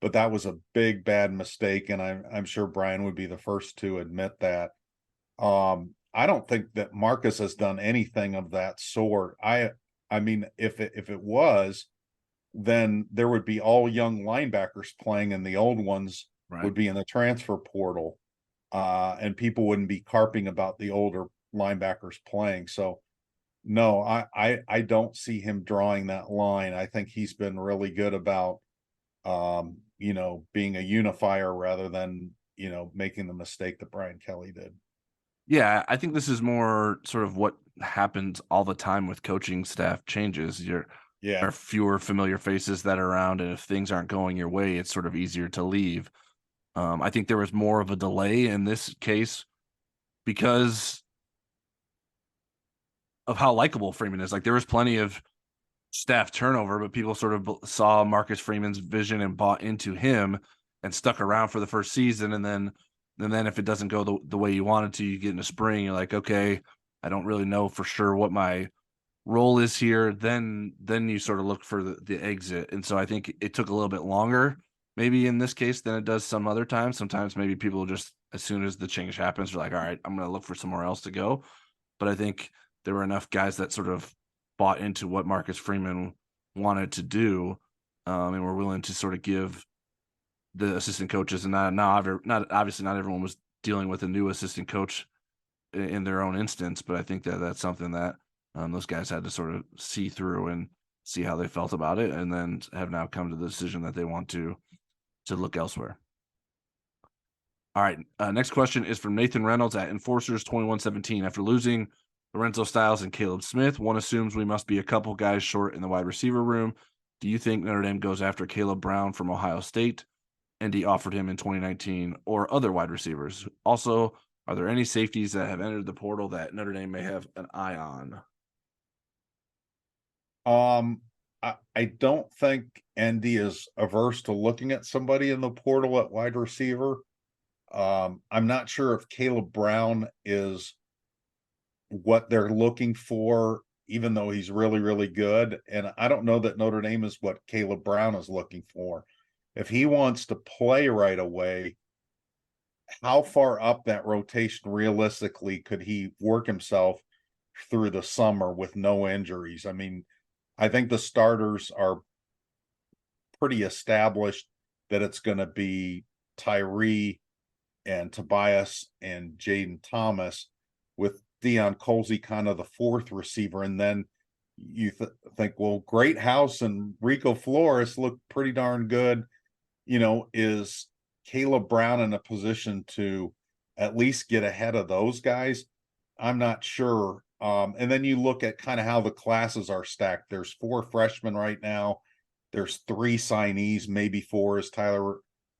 But that was a big bad mistake, and I'm sure Brian would be the first to admit that. I don't think that Marcus has done anything of that sort. I mean, if it was, then there would be all young linebackers playing, and the old ones would be in the transfer portal, and people wouldn't be carping about the older linebackers playing. So, no, I don't see him drawing that line. I think he's been really good about, being a unifier rather than, making the mistake that Brian Kelly did. Yeah, I think this is more sort of what happens all the time with coaching staff changes. There are fewer familiar faces that are around, and if things aren't going your way, it's sort of easier to leave. I think there was more of a delay in this case because of how likable Freeman is. Like, there was plenty of staff turnover, but people sort of saw Marcus Freeman's vision and bought into him. and stuck around for the first season, and then if it doesn't go the way you wanted to, you get in the spring, you're like, okay, I don't really know for sure what my role is here. Then you sort of look for the exit. And so I think it took a little bit longer maybe in this case than it does some other times. Sometimes maybe people just, as soon as the change happens, are like, all right, I'm going to look for somewhere else to go. But I think there were enough guys that sort of bought into what Marcus Freeman wanted to do, and were willing to sort of give the assistant coaches, and not obviously not everyone was dealing with a new assistant coach in their own instance, but I think that that's something that those guys had to sort of see through and see how they felt about it, and then have now come to the decision that they want to look elsewhere. All right, next question is from Nathan Reynolds at Enforcers 2117. After losing Lorenzo Styles and Caleb Smith, one assumes we must be a couple guys short in the wide receiver room. Do you think Notre Dame goes after Caleb Brown from Ohio State? Indy offered him in 2019, or other wide receivers? Also, are there any safeties that have entered the portal that Notre Dame may have an eye on? I don't think Indy is averse to looking at somebody in the portal at wide receiver. I'm not sure if Caleb Brown is what they're looking for, even though he's really, really good. And I don't know that Notre Dame is what Caleb Brown is looking for. If he wants to play right away, how far up that rotation realistically could he work himself through the summer with no injuries? I mean, I think the starters are pretty established that it's going to be Tyree and Tobias and Jaden Thomas, with Deion Colsey kind of the fourth receiver. And then you think, well, Greathouse and Rico Flores look pretty darn good. You know, is Caleb Brown in a position to at least get ahead of those guys? I'm not sure. And then you look at kind of how the classes are stacked. There's 4 freshmen right now. There's 3 signees, maybe 4, as Tyler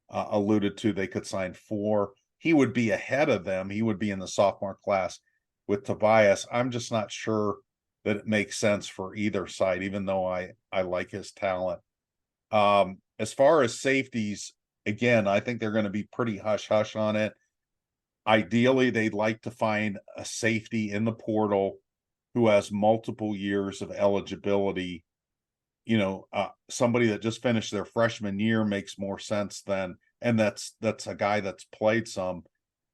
alluded to. They could sign 4. He would be ahead of them. He would be in the sophomore class with Tobias. I'm just not sure that it makes sense for either side, even though I like his talent. As far as safeties, again, I think they're going to be pretty hush-hush on it. Ideally, they'd like to find a safety in the portal who has multiple years of eligibility. You know, somebody that just finished their freshman year makes more sense than, and that's a guy that's played some,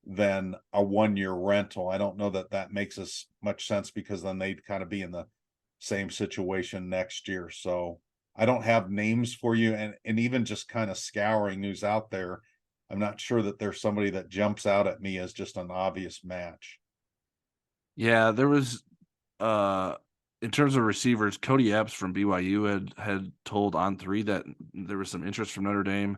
than a 1-year rental. I don't know that makes as much sense, because then they'd kind of be in the same situation next year. So I don't have names for you, and even just kind of scouring who's out there, I'm not sure that there's somebody that jumps out at me as just an obvious match. Yeah, there was in terms of receivers, Cody Epps from BYU had told On3 that there was some interest from Notre Dame.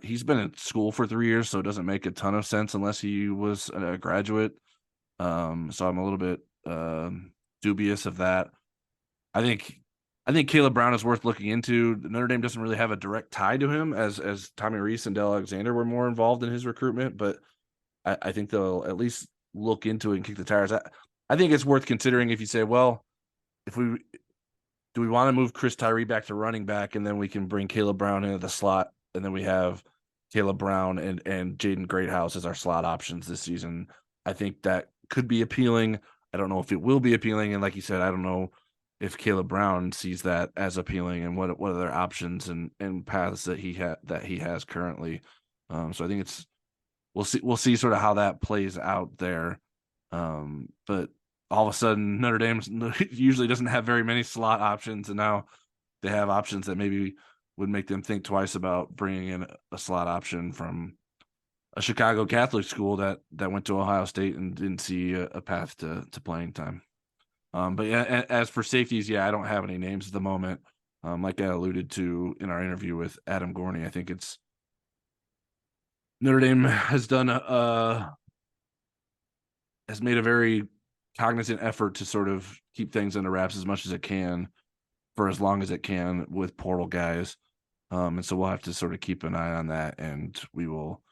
He's been in school for 3 years, so it doesn't make a ton of sense unless he was a graduate. So I'm a little bit dubious of that. I think Caleb Brown is worth looking into. Notre Dame doesn't really have a direct tie to him, as Tommy Reese and Dell Alexander were more involved in his recruitment, but I think they'll at least look into it and kick the tires. I think it's worth considering if you say, well, do we want to move Chris Tyree back to running back, and then we can bring Caleb Brown into the slot, and then we have Caleb Brown and Jaden Greathouse as our slot options this season. I think that could be appealing. I don't know if it will be appealing, and like you said, I don't know if Caleb Brown sees that as appealing, and what other options and paths that he has currently. So I think we'll see sort of how that plays out there. But all of a sudden, Notre Dame usually doesn't have very many slot options, and now they have options that maybe would make them think twice about bringing in a slot option from a Chicago Catholic school that went to Ohio State and didn't see a path to playing time. But yeah, as for safeties, yeah, I don't have any names at the moment. Like I alluded to in our interview with Adam Gorney, I think it's Notre Dame has made a very cognizant effort to sort of keep things under wraps as much as it can for as long as it can with portal guys. And so we'll have to sort of keep an eye on that, and we will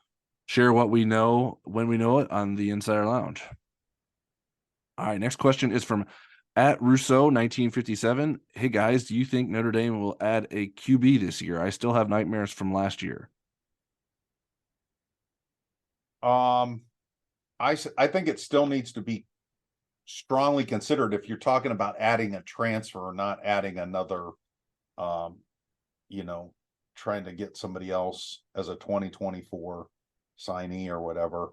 share what we know when we know it on the Insider Lounge. All right, next question is from at Rousseau 1957. Hey guys, do you think Notre Dame will add a QB this year? I still have nightmares from last year. I think it still needs to be strongly considered if you're talking about adding a transfer or not adding another, you know, trying to get somebody else as a 2024 signee or whatever.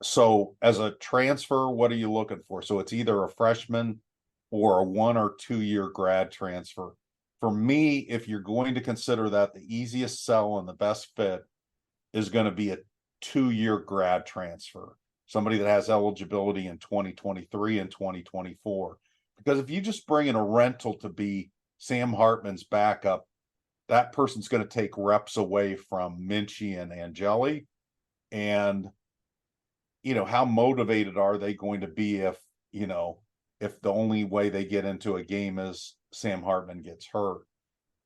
So as a transfer, what are you looking for? So it's either a freshman or a 1 or 2 year grad transfer. For me, if you're going to consider that, the easiest sell and the best fit is going to be a 2 year grad transfer, somebody that has eligibility in 2023 and 2024. Because if you just bring in a rental to be Sam Hartman's backup, that person's going to take reps away from Minchey and Angeli. And, how motivated are they going to be if the only way they get into a game is Sam Hartman gets hurt?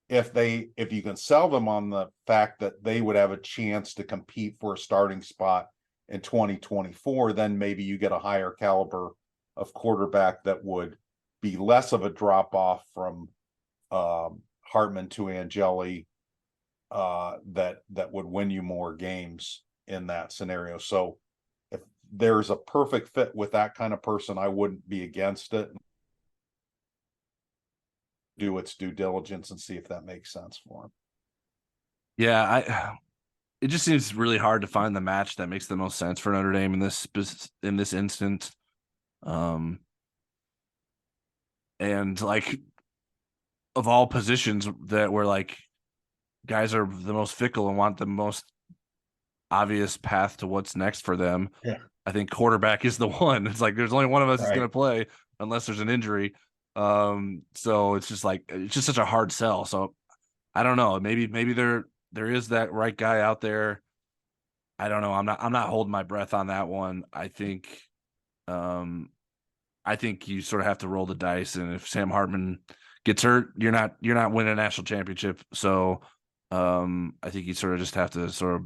If you can sell them on the fact that they would have a chance to compete for a starting spot in 2024, then maybe you get a higher caliber of quarterback that would be less of a drop off from Hartman to Angeli, that would win you more games in that scenario. So if there's a perfect fit with that kind of person, I wouldn't be against it. Do its due diligence and see if that makes sense for him. Yeah, it just seems really hard to find the match that makes the most sense for Notre Dame in this instance. And like, of all positions that were like, guys are the most fickle and want the most obvious path to what's next for them. Yeah. I think quarterback is the one. It's like there's only one of us who's going to play unless there's an injury. So it's just such a hard sell. So I don't know. Maybe there is that right guy out there. I don't know. I'm not holding my breath on that one. I think you sort of have to roll the dice, and if Sam Hartman gets hurt, you're not winning a national championship. So I think you sort of just have to sort of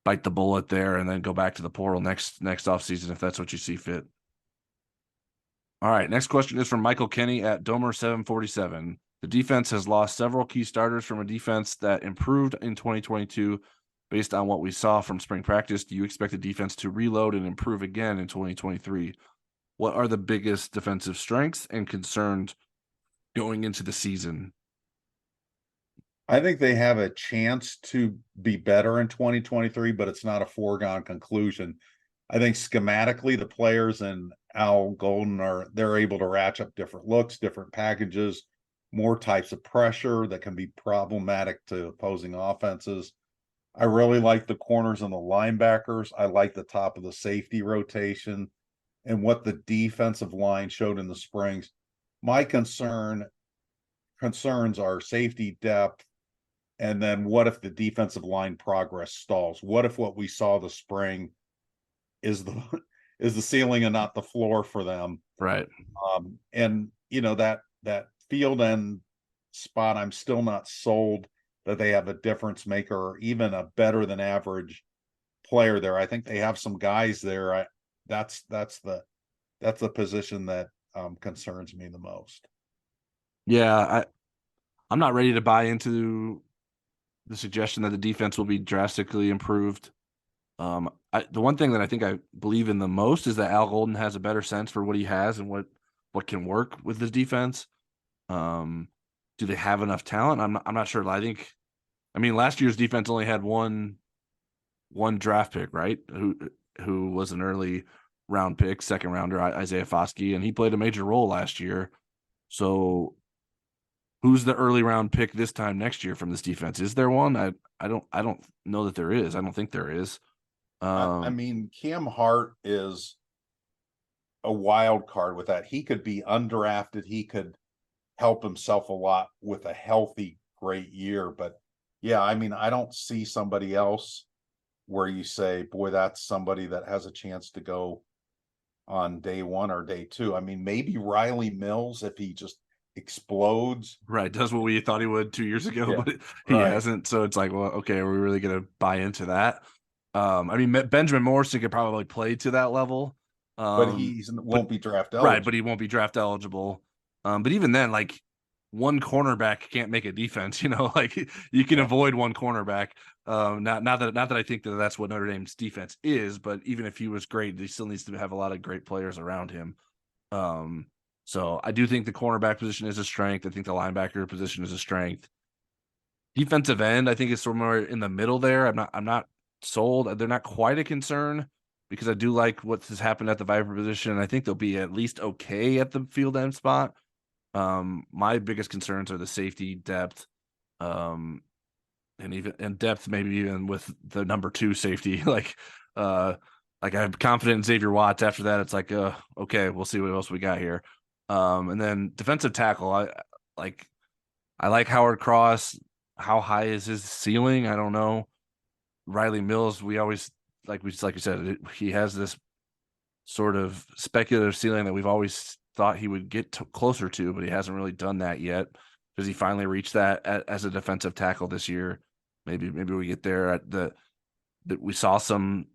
bite the bullet there and then go back to the portal next offseason if that's what you see fit. All right, next question is from Michael Kenny at Domer747. The defense has lost several key starters from a defense that improved in 2022. Based on what we saw from spring practice, do you expect the defense to reload and improve again in 2023? What are the biggest defensive strengths and concerns going into the season? I think they have a chance to be better in 2023, but it's not a foregone conclusion. I think schematically, the players and Al Golden they're able to ratchet up different looks, different packages, more types of pressure that can be problematic to opposing offenses. I really like the corners and the linebackers. I like the top of the safety rotation and what the defensive line showed in the springs. My concerns are safety depth. And then what if the defensive line progress stalls? What if what we saw the spring is the ceiling and not the floor for them? Right. And that field end spot, I'm still not sold that they have a difference maker or even a better than average player there. I think they have some guys there. That's the position that concerns me the most. Yeah, I'm not ready to buy into the suggestion that the defense will be drastically improved. The one thing that I think I believe in the most is that Al Golden has a better sense for what he has and what can work with his defense. Do they have enough talent? I'm not sure. I mean, last year's defense only had one draft pick, right? Who was an early round pick, second rounder, Isaiah Foskey, and he played a major role last year. So who's the early round pick this time next year from this defense? Is there one? I don't know that there is. I don't think there is. I mean, Cam Hart is a wild card with that. He could be undrafted. He could help himself a lot with a healthy, great year. But yeah, I mean, I don't see somebody else where you say, boy, that's somebody that has a chance to go on day one or day two. I mean, maybe Riley Mills, if he just explodes. Right. Does what we thought he would 2 years ago, Yeah, but he hasn't. So it's like, well, okay, are we really going to buy into that? I mean, Benjamin Morrison could probably play to that level. But won't be draft eligible. Right, but he won't be draft eligible. But even then, like, one cornerback can't make a defense, like you can avoid one cornerback. Not that I think that that's what Notre Dame's defense is, but even if he was great, he still needs to have a lot of great players around him. So I do think the cornerback position is a strength. I think the linebacker position is a strength. Defensive end, I think it's somewhere in the middle there. I'm not sold. They're not quite a concern because I do like what has happened at the Viper position. And I think they'll be at least okay at the field end spot. My biggest concerns are the safety depth, and depth, maybe even with the number 2 safety. I'm confident in Xavier Watts. After that, it's like, okay, we'll see what else we got here. And then defensive tackle, I like Howard Cross. How high is his ceiling? I don't know. Riley Mills, we always like you said, he has this sort of speculative ceiling that we've always thought he would get closer to, but he hasn't really done that yet. Does he finally reach that as a defensive tackle this year? Maybe we get there at that we saw some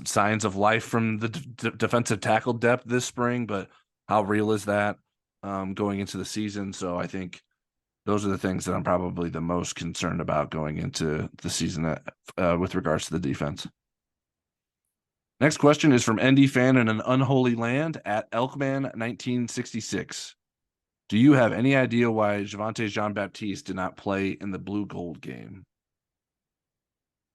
signs of life from the defensive tackle depth this spring, but how real is that going into the season? So I think those are the things that I'm probably the most concerned about going into the season with regards to the defense. Next question is from ND Fan in an Unholy Land at Elkman 1966. Do you have any idea why Javonte Jean-Baptiste did not play in the blue gold game?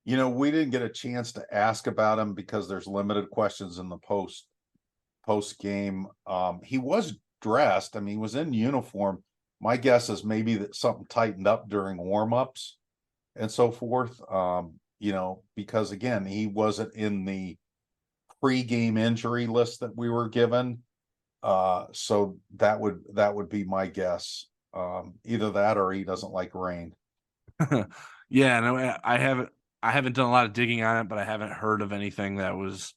We didn't get a chance to ask about him because there's limited questions in the post game. He was dressed. I mean, he was in uniform. My guess is maybe that something tightened up during warmups and so forth. Because again, he wasn't in the pre-game injury list that we were given. So that would be my guess. Either that or he doesn't like rain. Yeah, no, I haven't done a lot of digging on it, but I haven't heard of anything that was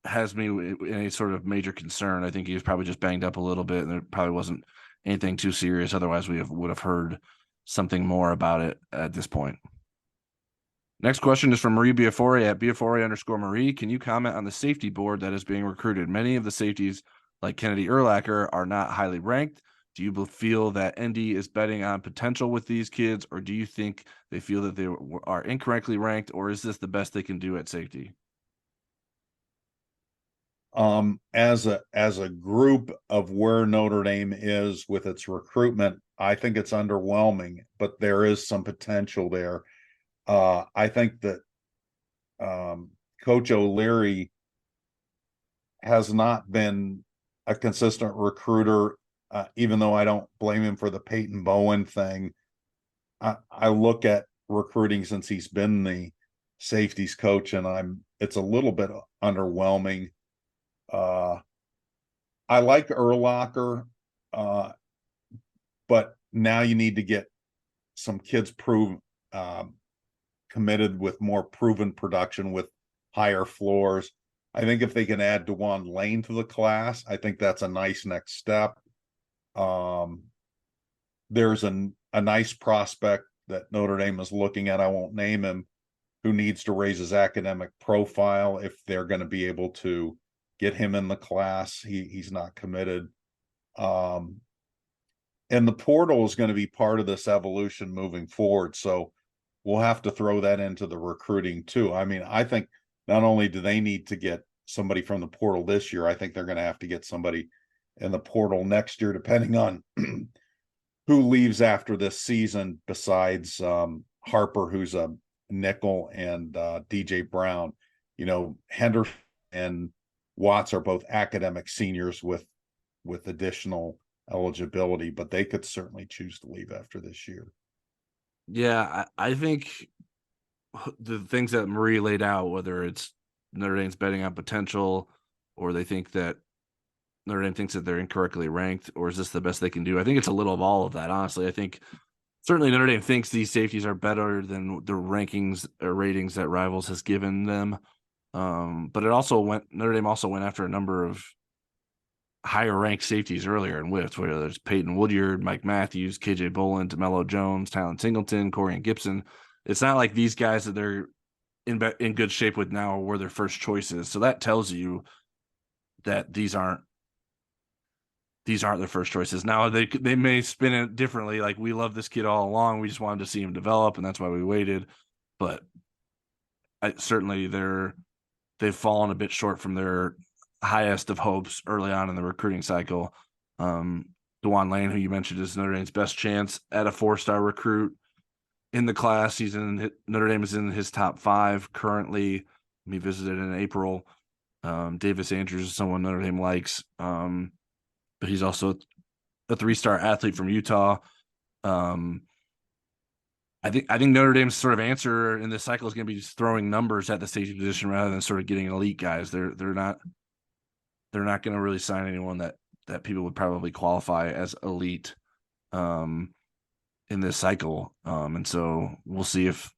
has me in any sort of major concern. I think he was probably just banged up a little bit, and there probably wasn't anything too serious. Otherwise, we would have heard something more about it at this point. Next question is from Marie Biafore at Biafore_Marie. Can you comment on the safety board that is being recruited? Many of the safeties, like Kennedy Urlacher, are not highly ranked. Do you feel that ND is betting on potential with these kids, or do you think they feel that they are incorrectly ranked, or is this the best they can do at safety? As a group of where Notre Dame is with its recruitment, I think it's underwhelming, but there is some potential there. I think that Coach O'Leary has not been a consistent recruiter, even though I don't blame him for the Peyton Bowen thing. I look at recruiting since he's been the safeties coach, and it's a little bit underwhelming. I like Urlacher, but now you need to get some kids committed with more proven production with higher floors. I think if they can add DeJuan Lane to the class, I think that's a nice next step. There's a nice prospect that Notre Dame is looking at, I won't name him, who needs to raise his academic profile if they're going to be able to get him in the class. He's not committed. And the portal is going to be part of this evolution moving forward. So we'll have to throw that into the recruiting too. I mean, I think not only do they need to get somebody from the portal this year, I think they're going to have to get somebody in the portal next year, depending on who leaves after this season, besides Harper, who's a nickel, and DJ Brown. Henderson and Watts are both academic seniors with additional eligibility, but they could certainly choose to leave after this year. Yeah, I think the things that Marie laid out, whether it's Notre Dame's betting on potential, or they think that Notre Dame thinks that they're incorrectly ranked, or is this the best they can do? I think it's a little of all of that, honestly. I think certainly Notre Dame thinks these safeties are better than the rankings or ratings that Rivals has given them. But Notre Dame also went after a number of higher ranked safeties earlier in WIFT, whether there's Peyton Woodyard, Mike Matthews, KJ Bolin, DeMello Jones, Talon Singleton, Corian Gibson. It's not like these guys that they're in good shape with now were their first choices. So that tells you that these aren't these aren't their first choices. Now they may spin it differently. Like, we love this kid all along. We just wanted to see him develop, and that's why we waited. But certainly they've fallen a bit short from their highest of hopes early on in the recruiting cycle. DeJuan Lane, who you mentioned, is Notre Dame's best chance at a 4-star recruit in the class. Notre Dame is in his top 5 currently. He visited in April. Davis Andrews is someone Notre Dame likes, but he's also a 3-star athlete from Utah. I think Notre Dame's sort of answer in this cycle is going to be just throwing numbers at the safety position rather than sort of getting elite guys. They're not going to really sign anyone that people would probably qualify as elite in this cycle. And so we'll see if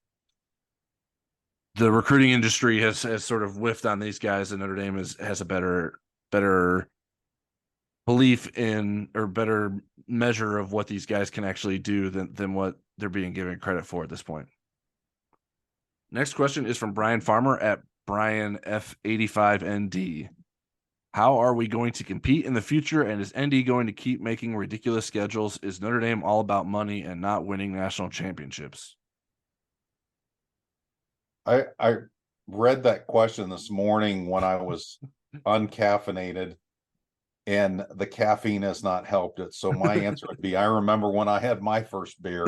the recruiting industry has sort of whiffed on these guys, and Notre Dame has a better belief in, or better measure of what these guys can actually do than what they're being given credit for at this point. Next question is from Brian Farmer at Brian F85ND. How are we going to compete in the future, and is ND going to keep making ridiculous schedules? Is Notre Dame all about money and not winning national championships? I read that question this morning when I was uncaffeinated, and the caffeine has not helped it. So my answer would be, I remember when I had my first beer.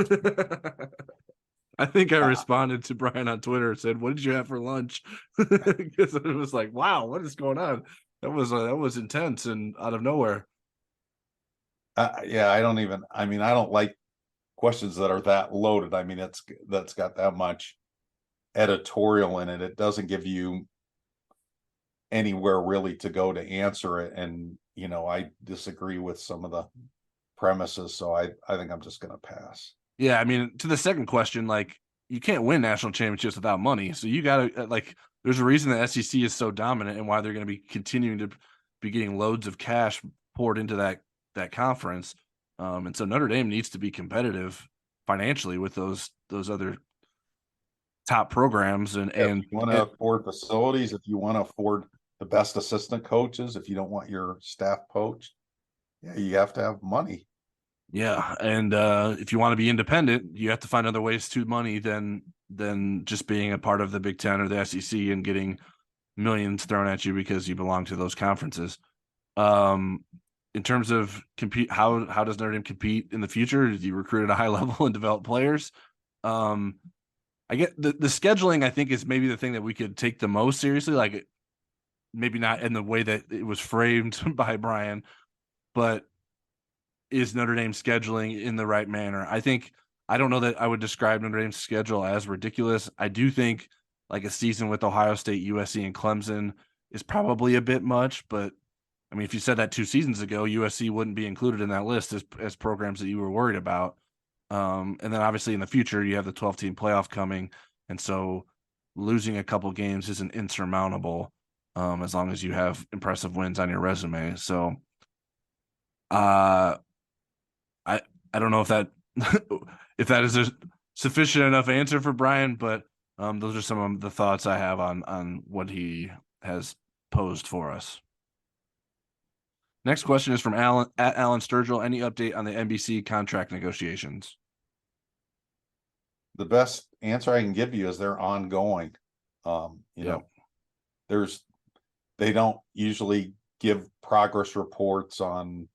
I think I responded to Brian on Twitter and said, "What did you have for lunch?" Because it was like, wow, what is going on? That was intense and out of nowhere. Yeah, I don't like questions that are that loaded. I mean, that's got that much editorial in it. It doesn't give you anywhere really to go to answer it. And, I disagree with some of the premises. So I think I'm just going to pass. Yeah. I mean, to the second question, like, you can't win national championships without money. So you got to, there's a reason the SEC is so dominant and why they're going to be continuing to be getting loads of cash poured into that conference. And so Notre Dame needs to be competitive financially with those other top programs. And if you want to afford facilities, if you want to afford the best assistant coaches, if you don't want your staff poached, yeah, you have to have money. Yeah, and if you want to be independent, you have to find other ways to money than just being a part of the Big Ten or the SEC and getting millions thrown at you because you belong to those conferences. In terms of compete, how does Notre Dame compete in the future? Do you recruit at a high level and develop players? I get the scheduling, I think, is maybe the thing that we could take the most seriously. Like, maybe not in the way that it was framed by Brian, but is Notre Dame scheduling in the right manner? I don't know that I would describe Notre Dame's schedule as ridiculous. I do think like a season with Ohio State, USC, and Clemson is probably a bit much, but I mean, if you said that 2 seasons ago, USC wouldn't be included in that list as programs that you were worried about. And then obviously in the future, you have the 12-team playoff coming. And so losing a couple games isn't insurmountable as long as you have impressive wins on your resume. So I don't know if that if that is a sufficient enough answer for Brian, but those are some of the thoughts I have on what he has posed for us. Next question is from Alan Sturgill. Any update on the NBC contract negotiations? The best answer I can give you is they're ongoing. They don't usually give progress reports on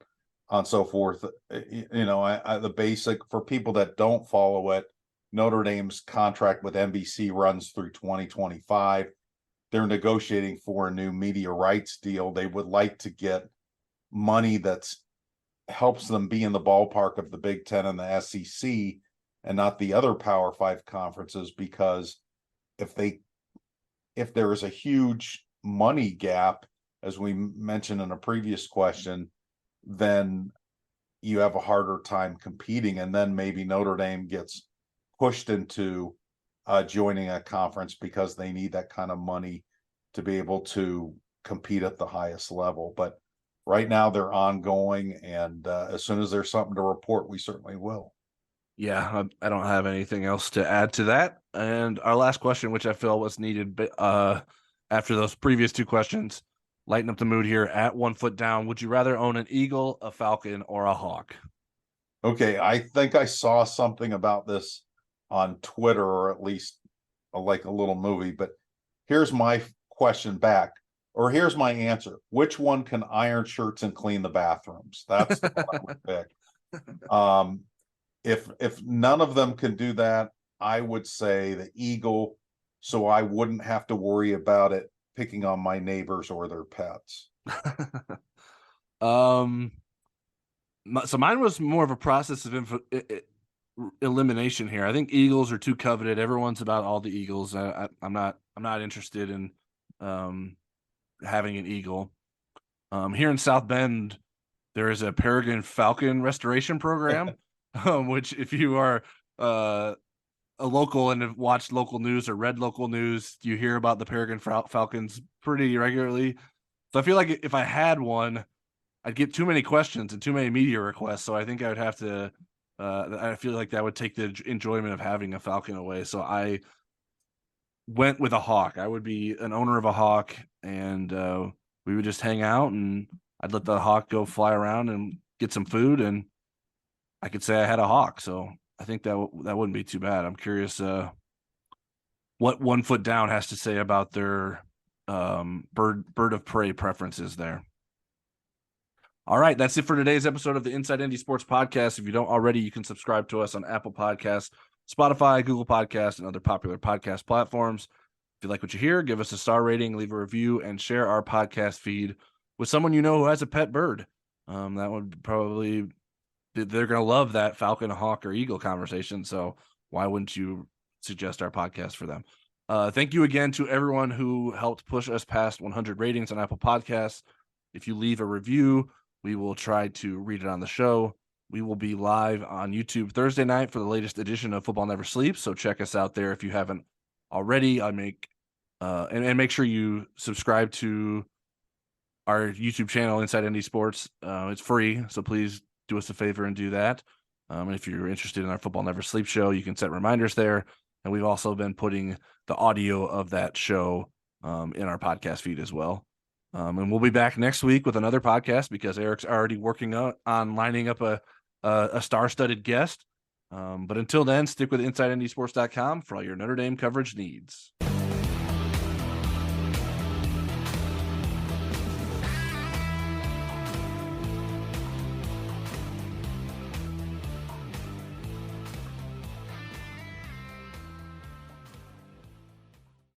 so forth. The basic, for people that don't follow it, Notre Dame's contract with NBC runs through 2025. They're negotiating for a new media rights deal. They would like to get money that's helps them be in the ballpark of the Big Ten and the SEC and not the other Power 5 conferences, because if there is a huge money gap, as we mentioned in a previous question, then you have a harder time competing, and then maybe Notre Dame gets pushed into joining a conference because they need that kind of money to be able to compete at the highest level. But right now they're ongoing, and as soon as there's something to report, we certainly will. Yeah, I don't have anything else to add to that. And our last question, which I feel was needed after those previous 2 questions, lighten up the mood here at 1 foot down. Would you rather own an eagle, a falcon, or a hawk? Okay, I think I saw something about this on Twitter, or at least like a little movie, but here's my question back, or here's my answer. Which one can iron shirts and clean the bathrooms? That's the one I would pick. If none of them can do that, I would say the eagle, so I wouldn't have to worry about it picking on my neighbors or their pets. So mine was more of a process of elimination here. I think eagles are too coveted. Everyone's about all the eagles. I'm not interested in having an eagle. Here in South Bend, there is a peregrine falcon restoration program, which if you are a local and have watched local news or read local news, you hear about the peregrine falcons pretty regularly. So I feel like if I had one, I'd get too many questions and too many media requests. So I think I would have to, I feel like that would take the enjoyment of having a falcon away. So I went with a hawk. I would be an owner of a hawk, and we would just hang out, and I'd let the hawk go fly around and get some food, and I could say I had a hawk. So I think that wouldn't be too bad. I'm curious what 1 foot down has to say about their bird of prey preferences there. All right, that's it for today's episode of the Inside Indy Sports Podcast. If you don't already, you can subscribe to us on Apple Podcasts, Spotify, Google Podcasts, and other popular podcast platforms. If you like what you hear, give us a star rating, leave a review, and share our podcast feed with someone you know who has a pet bird. That would probably, they're going to love that falcon, hawk, or eagle conversation. So why wouldn't you suggest our podcast for them? Thank you again to everyone who helped push us past 100 ratings on Apple Podcasts. If you leave a review, we will try to read it on the show. We will be live on YouTube Thursday night for the latest edition of Football Never Sleeps. So check us out there if you haven't already. And make sure you subscribe to our YouTube channel, Inside Indy Sports. It's free, so please do us a favor and do that. And if you're interested in our Football Never Sleep show, you can set reminders there. And we've also been putting the audio of that show in our podcast feed as well. And we'll be back next week with another podcast because Eric's already working on lining up a star-studded guest. But until then, stick with InsideNDSports.com for all your Notre Dame coverage needs.